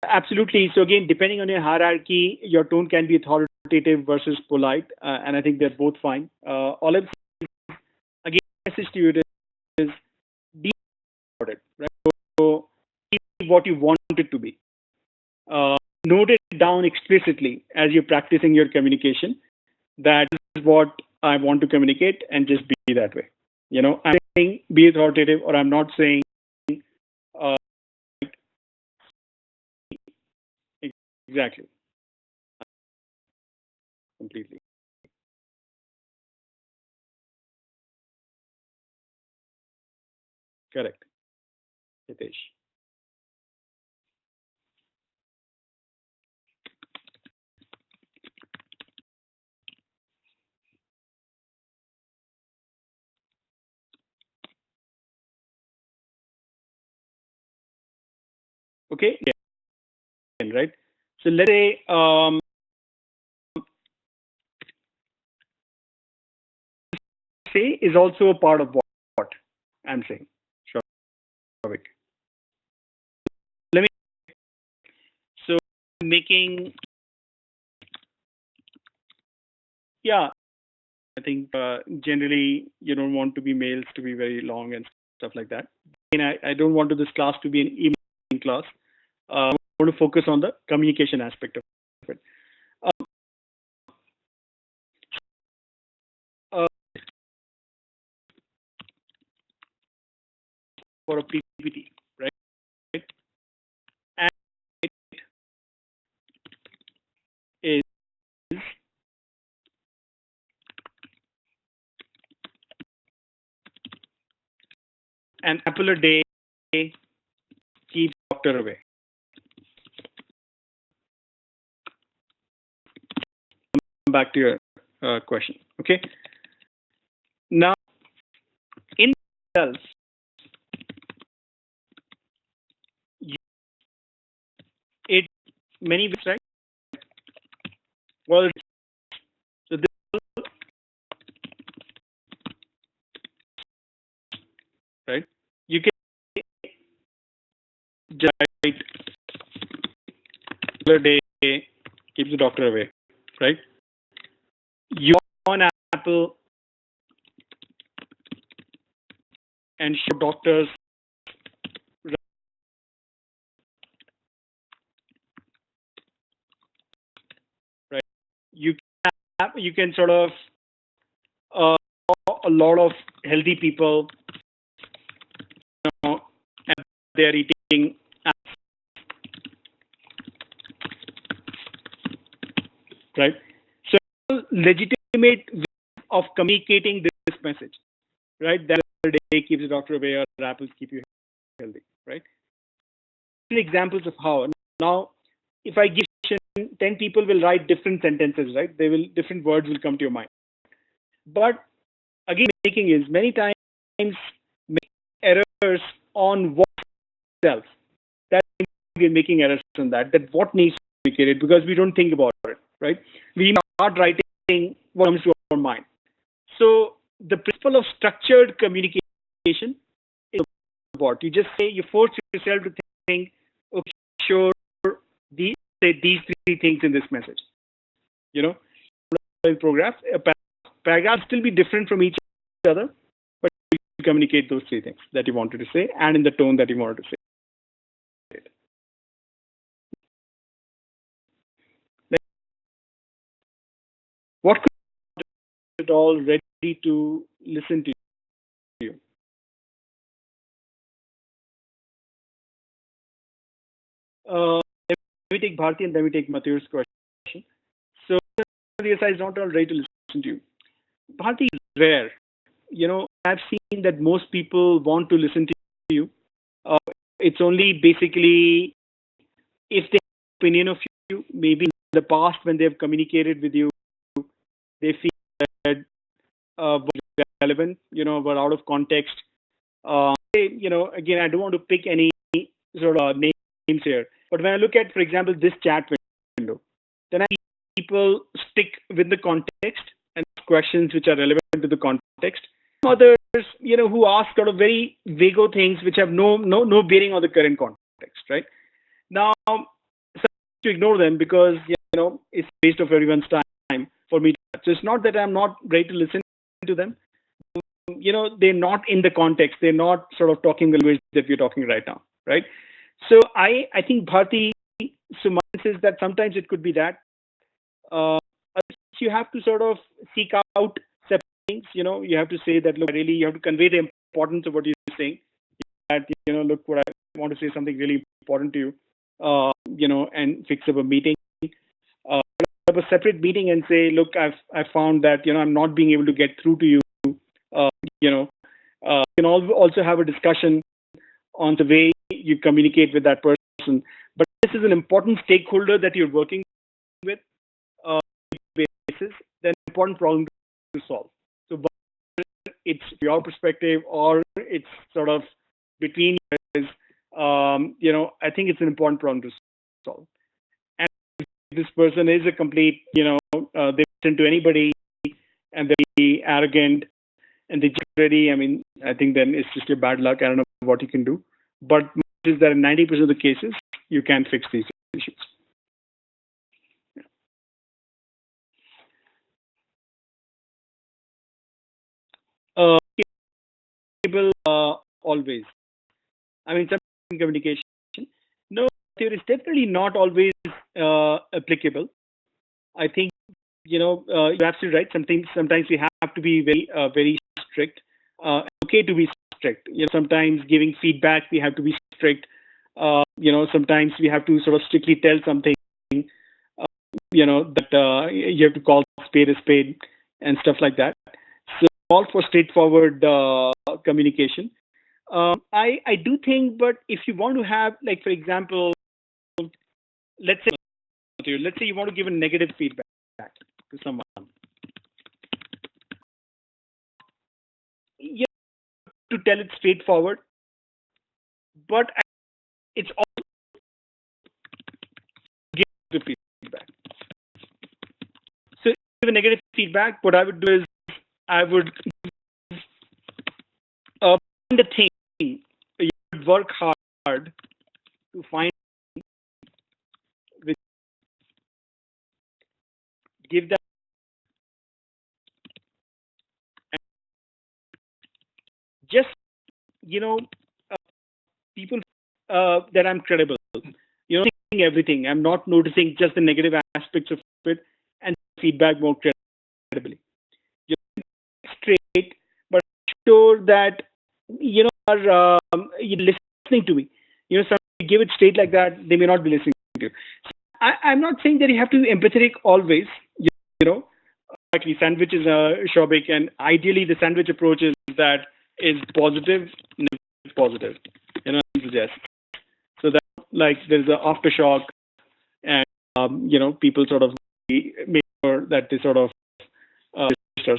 Absolutely. So again, depending on your hierarchy, your tone can be authoritative versus polite, and I think they're both fine. All I'm again, message to you is be about it, right? So be what you want it to be. Uh, Note it down explicitly as you're practicing your communication. That is what I want to communicate, and just be that way. I'm saying be authoritative, or I'm not saying uh, exactly, completely correct, Hitesh. Okay, yeah, right. So let's say say is also a part of what I'm saying. Sure. Vivek. Let me so making yeah. I think generally you don't want to be mails to be very long and stuff like that. And I don't want this class to be an evening class. I want to focus on the communication aspect of it. Um, uh, for a PPT, right? And it is an apple a day keeps doctor away. Come back to your question. Okay. Now, in itself, it many ways, right? Well, so this, right? You can write apple a day keeps the doctor away, right? You on Apple and show doctors, right? You you can sort of uh, a lot of healthy people, know, and they're eating, right? So legitimate way of communicating this message, right? That a day keeps the doctor away, or apples keep you healthy, right? Examples of how. Now, if I give 10 people will write different sentences, right? They will different words will come to your mind. But again, making is many times make errors on what itself. That we're making errors on that. That what needs to be created because we don't think about it, right? We start writing what comes to our mind. So the principle of structured communication is what you just say. You force yourself to think. Okay, sure. These say these three things in this message. You know, paragraph. Paragraphs still be different from each other, but you communicate those three things that you wanted to say and in the tone that you wanted to say at all ready to listen to you. Let me take Bharti and then we take Matthew's question. So, yes, I is not all ready to listen to you. Bharti is rare. I've seen that most people want to listen to you. Uh, it's only basically if they have an opinion of you, maybe in the past when they've communicated with you, they feel that was relevant, but out of context. Again, I don't want to pick any sort of names here, but when I look at, for example, this chat window, then I see people stick with the context and ask questions which are relevant to the context. Others, who ask sort of very vague things which have no bearing on the current context, right? Now, to ignore them because it's a waste of everyone's time for me. So it's not that I'm not ready to listen to them. They're not in the context. They're not sort of talking the language that we're talking right now, right? So I think Bharti, so my sense is that sometimes it could be that you have to sort of seek out separate things. You have to say that look, really, you have to convey the importance of what you're saying. That look, what I want to say something really important to you. And fix up a meeting. Have a separate meeting and say, look, I've found that I'm not being able to get through to you. You can also have a discussion on the way you communicate with that person. But this is an important stakeholder that you're working with. Basis, then important problem to solve. So whether it's your perspective or it's sort of between you guys, I think it's an important problem to solve. And if this person is a complete, they listen to anybody and they're arrogant and they're ready, I mean, I think then it's just your bad luck. I don't know what you can do. But is that in 90% of the cases, you can fix these issues. People always. I mean, some communication. No, there is definitely not always applicable. I think you're absolutely right. Sometimes we have to be very strict. Okay to be strict. Sometimes giving feedback we have to be strict. Sometimes we have to sort of strictly tell something. That you have to call spade a spade and stuff like that. So all for straightforward communication. I do think, but if you want to have, like, for example, let's say you want to give a negative feedback to someone, you have to tell it straightforward, but it's also give the feedback. So, give a negative feedback. What I would do is I would find the thing. You would work hard to find, which give that, just uh, people that I'm credible. Seeing everything. I'm not noticing just the negative aspects of it and feedback more credibly. You're straight, but sure that you're listening to me. Some give it straight like that, they may not be listening to you. So I'm not saying that you have to be empathetic always. You know, Actually, sandwich is Shobik, and ideally the sandwich approach is positive, negative, positive. Suggest so that like there's an aftershock, and people sort of make sure that they sort of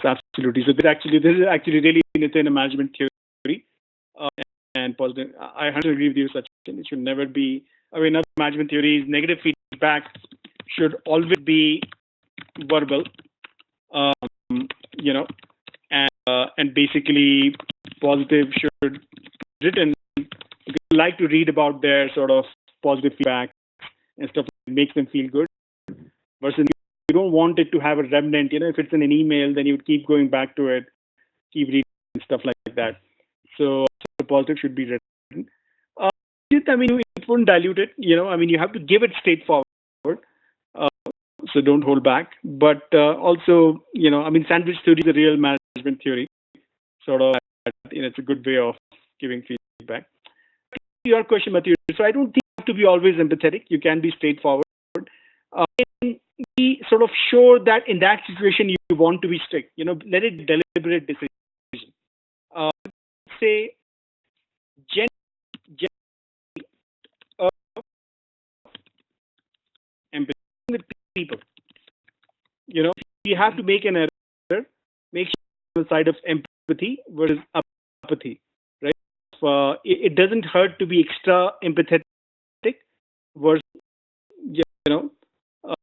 absolutely. So this is actually really within a management theory, uh, and positive. I 100% agree with you, Sachin. It should never be. I mean, other management theories, negative feedback should always be verbal. Um, you know, and basically positive should be written. People like to read about their sort of positive feedback and stuff that makes them feel good. Versus you don't want it to have a remnant. If it's in an email, then you would keep going back to it, keep reading and stuff like that. So the positive should be written. Uh, I mean, it wouldn't dilute it. I mean, you have to give it straightforward. Uh, so don't hold back. But also, I mean, sandwich theory is a real management theory. Sort of, it's a good way of giving feedback. Your question, Matthew. So I don't think you have to be always empathetic. You can be straightforward. And be sort of sure that in that situation you want to be strict. Let it deliberate decision. Say, gen, gen, uh, empathy with people. You have to make an error. Make sure on the side of empathy versus apathy, right? It doesn't hurt to be extra empathetic versus, know, uh,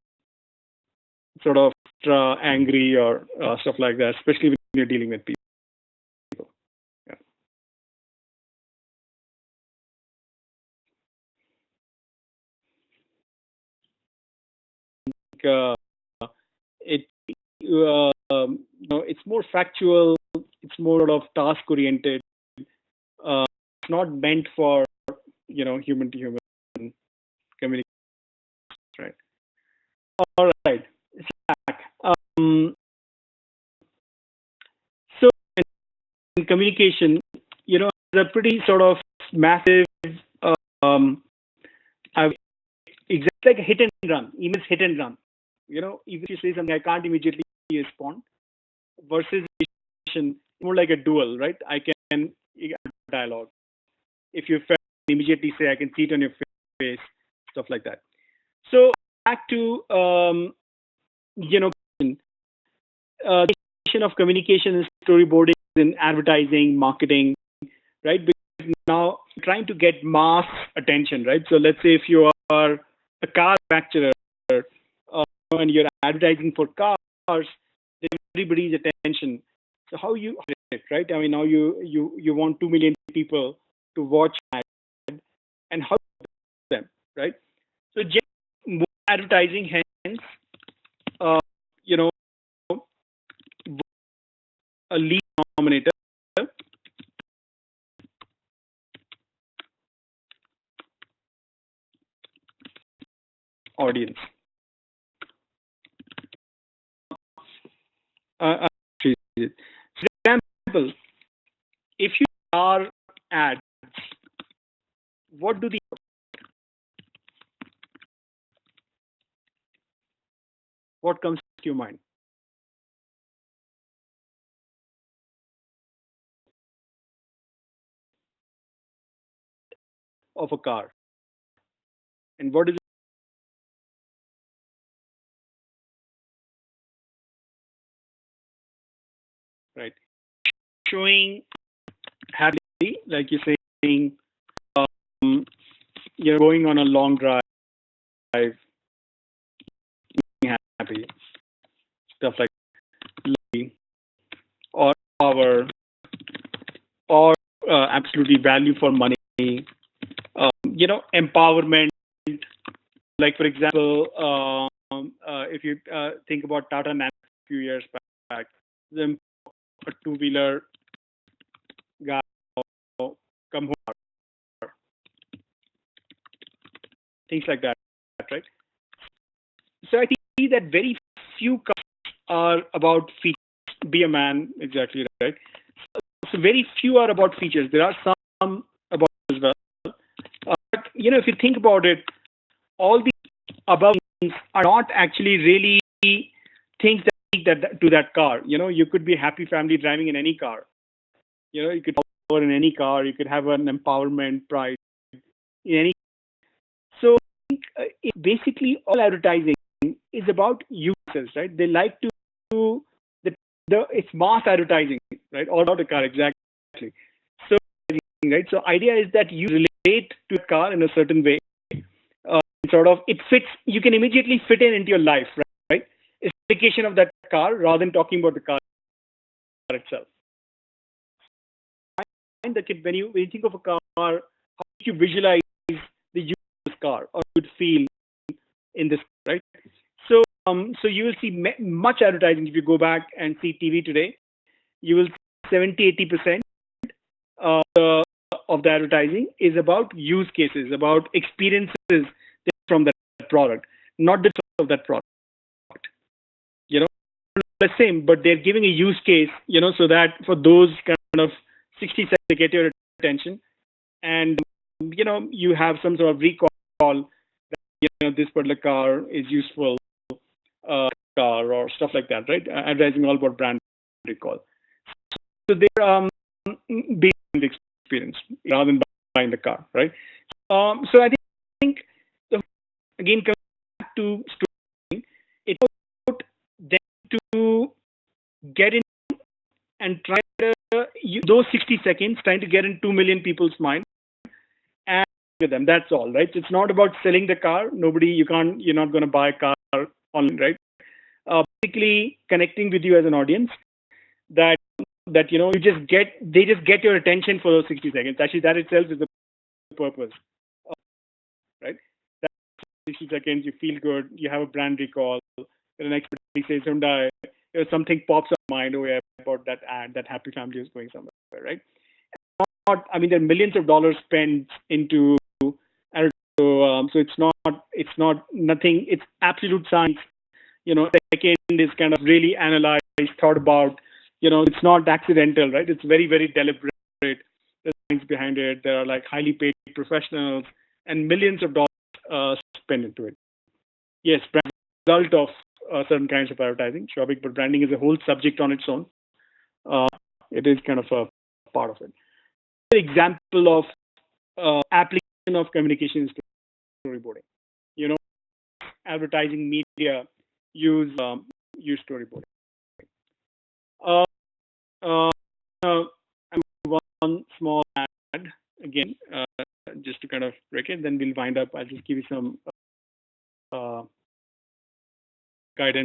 sort of angry or stuff like that, especially when you're dealing with people. Yeah. Uh, it it's more factual. It's more sort of task oriented. It's not meant for human to human communication, right? All right. Um, so in communication, it's a pretty sort of massive. Um, exactly like a hit and run. Emails hit and run. Even if you say something, I can't immediately respond. Versus more like a duel, right? I can dialogue. If you immediately say, I can see it on your face, stuff like that. So back to of communication and storyboarding in advertising, marketing, right? Because now trying to get mass attention, right? So let's say if you are a car manufacturer and you're advertising for cars, everybody's attention. So how you it, right? I mean, now you want 2 million people to watch ad, and how them, right? So just more advertising, hence, uh, you know, a lead denominator audience. For example, if you are ads, what do the what comes to your mind? Of a car, and what is it, right? Showing happy, like you're saying, um, you're going on a long drive, being happy, stuff like that, or power, or absolutely value for money, empowerment. Like for example, if you think about Tata Nano a few years back, the a two-wheeler guy come home, things like that, right? So I see that very few cars are about features. Be a man, exactly right. So very few are about features. There are some about as well. But if you think about it, all the above things are not actually really things that speak that to that car. You could be a happy family driving in any car. You could power in any car. You could have an empowerment pride in any. So basically all advertising is about users, right? They like to do it's mass advertising, right? All about a car, exactly. So right. So idea is that you relate to a car in a certain way. Sort of it fits. You can immediately fit in into your life, right? It's application of that car rather than talking about the car itself. And the kid, when you think of a car, how do you visualize the use of this car or you would feel in this, right? So you will see much advertising. If you go back and see TV today, you will see 70-80% of the advertising is about use cases, about experiences from that product, not the of that product. the same, but they're giving a use case, so that for those kind of 60 seconds to get your attention, and you have some sort of recall that this particular car is useful car or stuff like that, right? Advertising all about brand recall. So they're based on the experience rather than buying the car, right? So I think again coming back to storytelling, it's about them to get in and try to those 60 seconds trying to get in 2 million people's mind and with them. That's all, right? It's not about selling the car. You're not going to buy a car online, right? Basically connecting with you as an audience that they just get your attention for those 60 seconds. Actually, that itself is the purpose, right? That 60 seconds, you feel good, you have a brand recall. The next day says Hyundai, something pops up in mind. Oh yeah, about that ad that Happy Family is going somewhere, right? There are millions of dollars spent into, so it's not nothing. It's absolute science. Second is kind of really analyzed, thought about. It's not accidental, right? It's very, very deliberate. There's things behind it. There are like highly paid professionals and millions of dollars spent into it. Yes, result of certain kinds of advertising, shopping, but branding is a whole subject on its own. It is kind of a part of it. An example of application of communication is storyboarding. Advertising media use storyboarding. Uh, uh, one small ad again, just to kind of break it. Then we'll wind up. I'll just give you some guidance.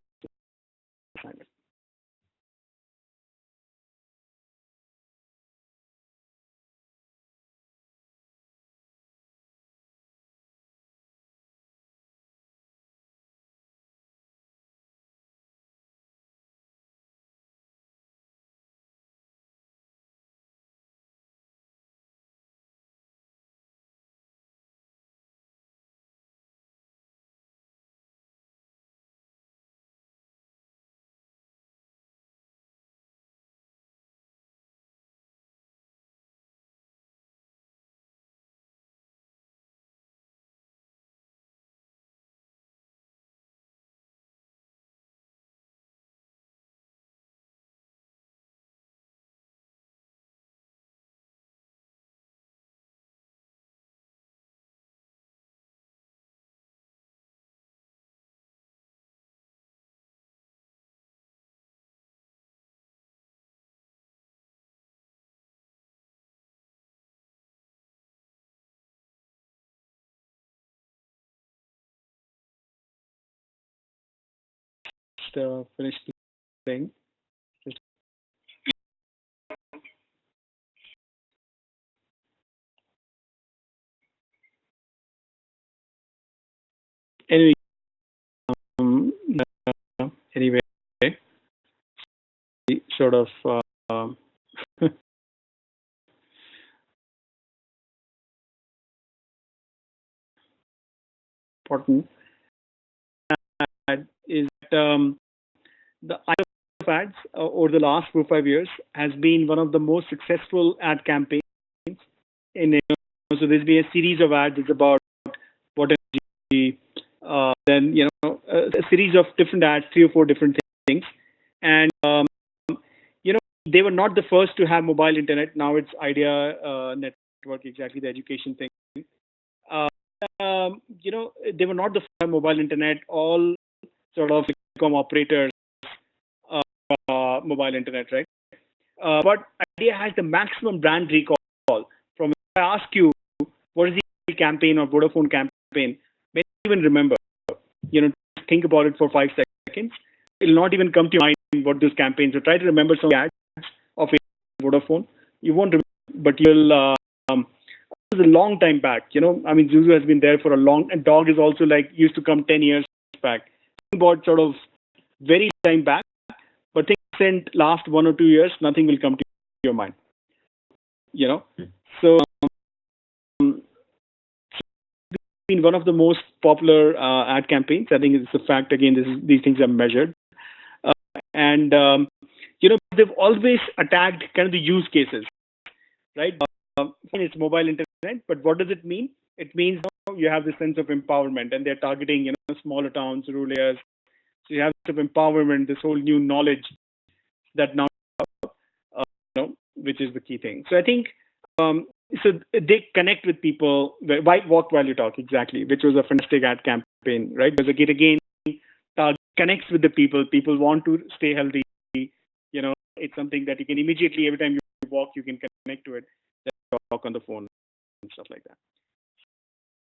Just finish playing. Just anyway, um, anyway, sort of important is that the idea of ads over the last 4 or 5 years has been one of the most successful ad campaigns in. So there's been a series of ads. It's about what energy, then a series of different ads, 3 or 4 different things, and they were not the first to have mobile internet. Now it's Idea network, exactly the education thing. Uh, they were not the first to have mobile internet. All sort of telecom operators, uh, mobile internet, right? But Idea has the maximum brand recall. From if I ask you what is the campaign or Vodafone campaign, may even remember. Think about it for 5 seconds. It will not even come to mind what those campaigns. So try to remember some ads of Vodafone. You won't remember, but you'll. This is a long time back. Zuzu has been there for a long, and dog is also like used to come 10 years back. About sort of very time back, but things in last 1 or 2 years, nothing will come to your mind. So been one of the most popular ad campaigns. I think it's a fact. Again, these things are measured. And they've always attacked kind of the use cases, right? It's mobile internet, but what does it mean? It means you have this sense of empowerment, and they're targeting smaller towns, rural areas. So you have this sense of empowerment, this whole new knowledge that now which is the key thing. So I think um, so they connect with people. White walk while you talk, exactly, which was a fantastic ad campaign, right? Because again, connects with the people. People want to stay healthy. It's something that you can immediately, every time you walk, you can connect to it. Talk on the phone and stuff like that.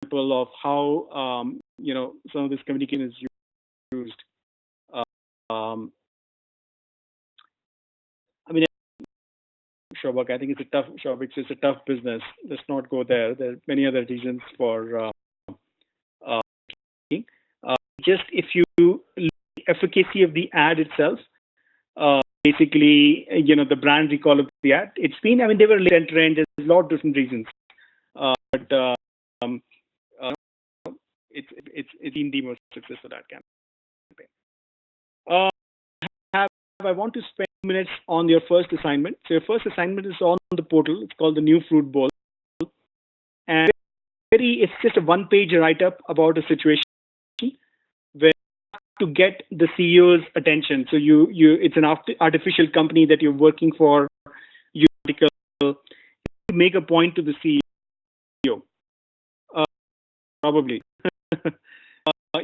Example of how some of this communication is used. Um, I mean, Shobak, I think it's a tough Shobak, it's a tough business. Let's not go there. There are many other reasons for uh, just if you look at the efficacy of the ad itself. Basically, the brand recall of the ad. It's been, I mean, they were late trend. There's a lot of different reasons, but um, uh, it's been the most successful ad campaign. Uh, have I want to spend minutes on your first assignment. So your first assignment is on the portal. It's called the New Fruit Bowl, and it's just a one-page write-up about a situation where to get the CEO's attention. So it's an artificial company that you're working for. You make a point to the CEO. Probably.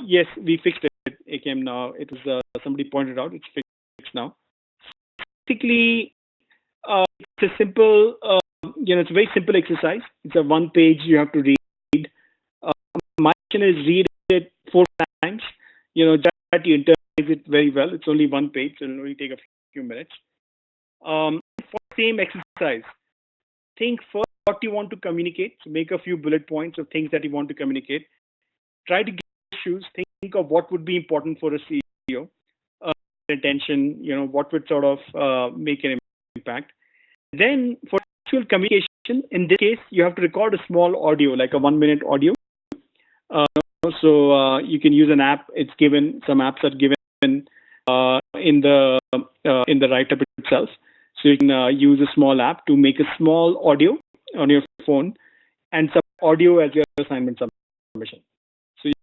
Yes, we fixed it. It came now. It was somebody pointed out. It's fixed now. Basically, it's a simple. It's a very simple exercise. It's a one page you have to read. My action is read it 4 times. That you internalize it very well. It's only one page, so it'll only take a few minutes. For the same exercise, think first what you want to communicate. So make a few bullet points of things that you want to communicate. Try to get issues. Think of what would be important for a CEO. Attention. What would sort of make an impact. Then for actual communication, in this case, you have to record a small audio, like a 1-minute audio. So you can use an app. It's given. Some apps are given in the write-up itself. So you can use a small app to make a small audio on your phone and some audio as your assignment submission. So you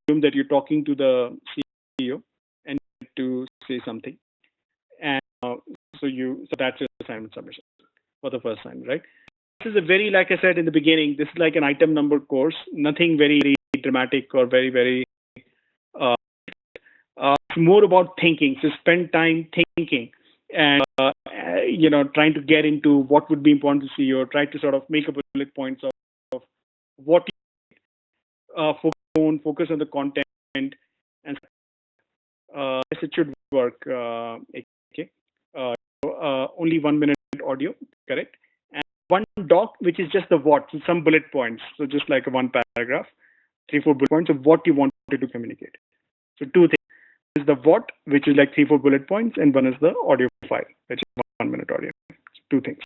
assume that you're talking to the CEO and to say something, and so that's your assignment submission for the first assignment, right? This is a very, like I said in the beginning, this is like an item number course, nothing very dramatic or very, very. It's more about thinking. So spend time thinking and trying to get into what would be important to CEO. Try to sort of make a bullet points of what focus on the content, and yes, it should work. Okay, only 1-minute audio, correct? And one doc, which is just the what, so some bullet points. So just like a one paragraph, 3-4 bullet points of what you wanted to communicate. So two things. Is the what, which is like 3-4 bullet points, and one is the audio file, which is 1-minute audio. So two things.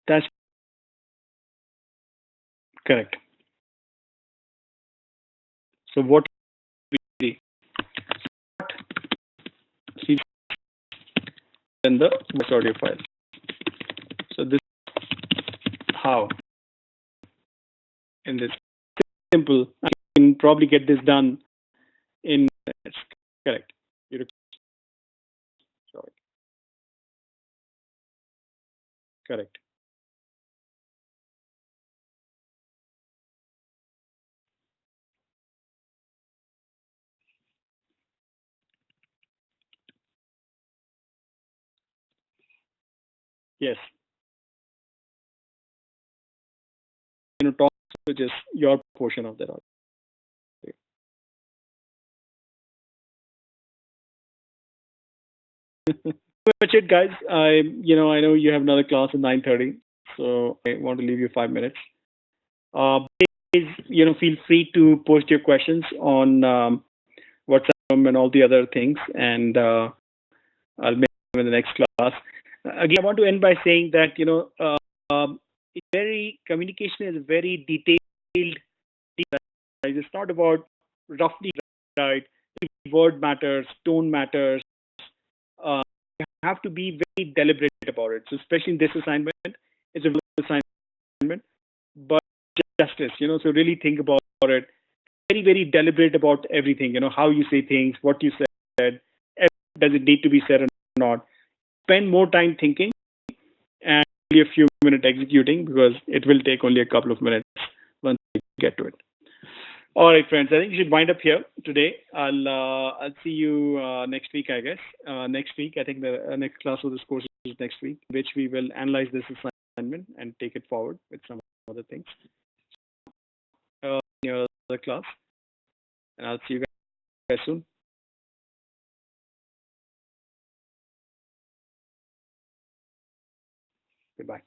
That's correct. So what and the voice audio file. So this how in this simple. I can probably get this done in minutes. Correct. Sorry. Correct. Yes. Talk, which is your portion of that. Much it, guys. I know you have another class at 9:30, so I want to leave you 5 minutes. Please, feel free to post your questions on WhatsApp and all the other things, and I'll make them in the next class. Again, I want to end by saying that communication is very detailed. It's not about roughly right. Word matters, tone matters. You have to be very deliberate about it. So especially in this assignment, it's a visual assignment, but justice, so really think about it. Very, very deliberate about everything, how you say things, what you said, does it need to be said or not. Spend more time thinking and only a few minutes executing because it will take only a couple of minutes once you get to it. All right, friends. I think you should wind up here today. I'll see you next week, I guess. Next week, I think the next class of this course is next week, which we will analyze this assignment and take it forward with some other things. In your other class, and I'll see you guys soon. Goodbye.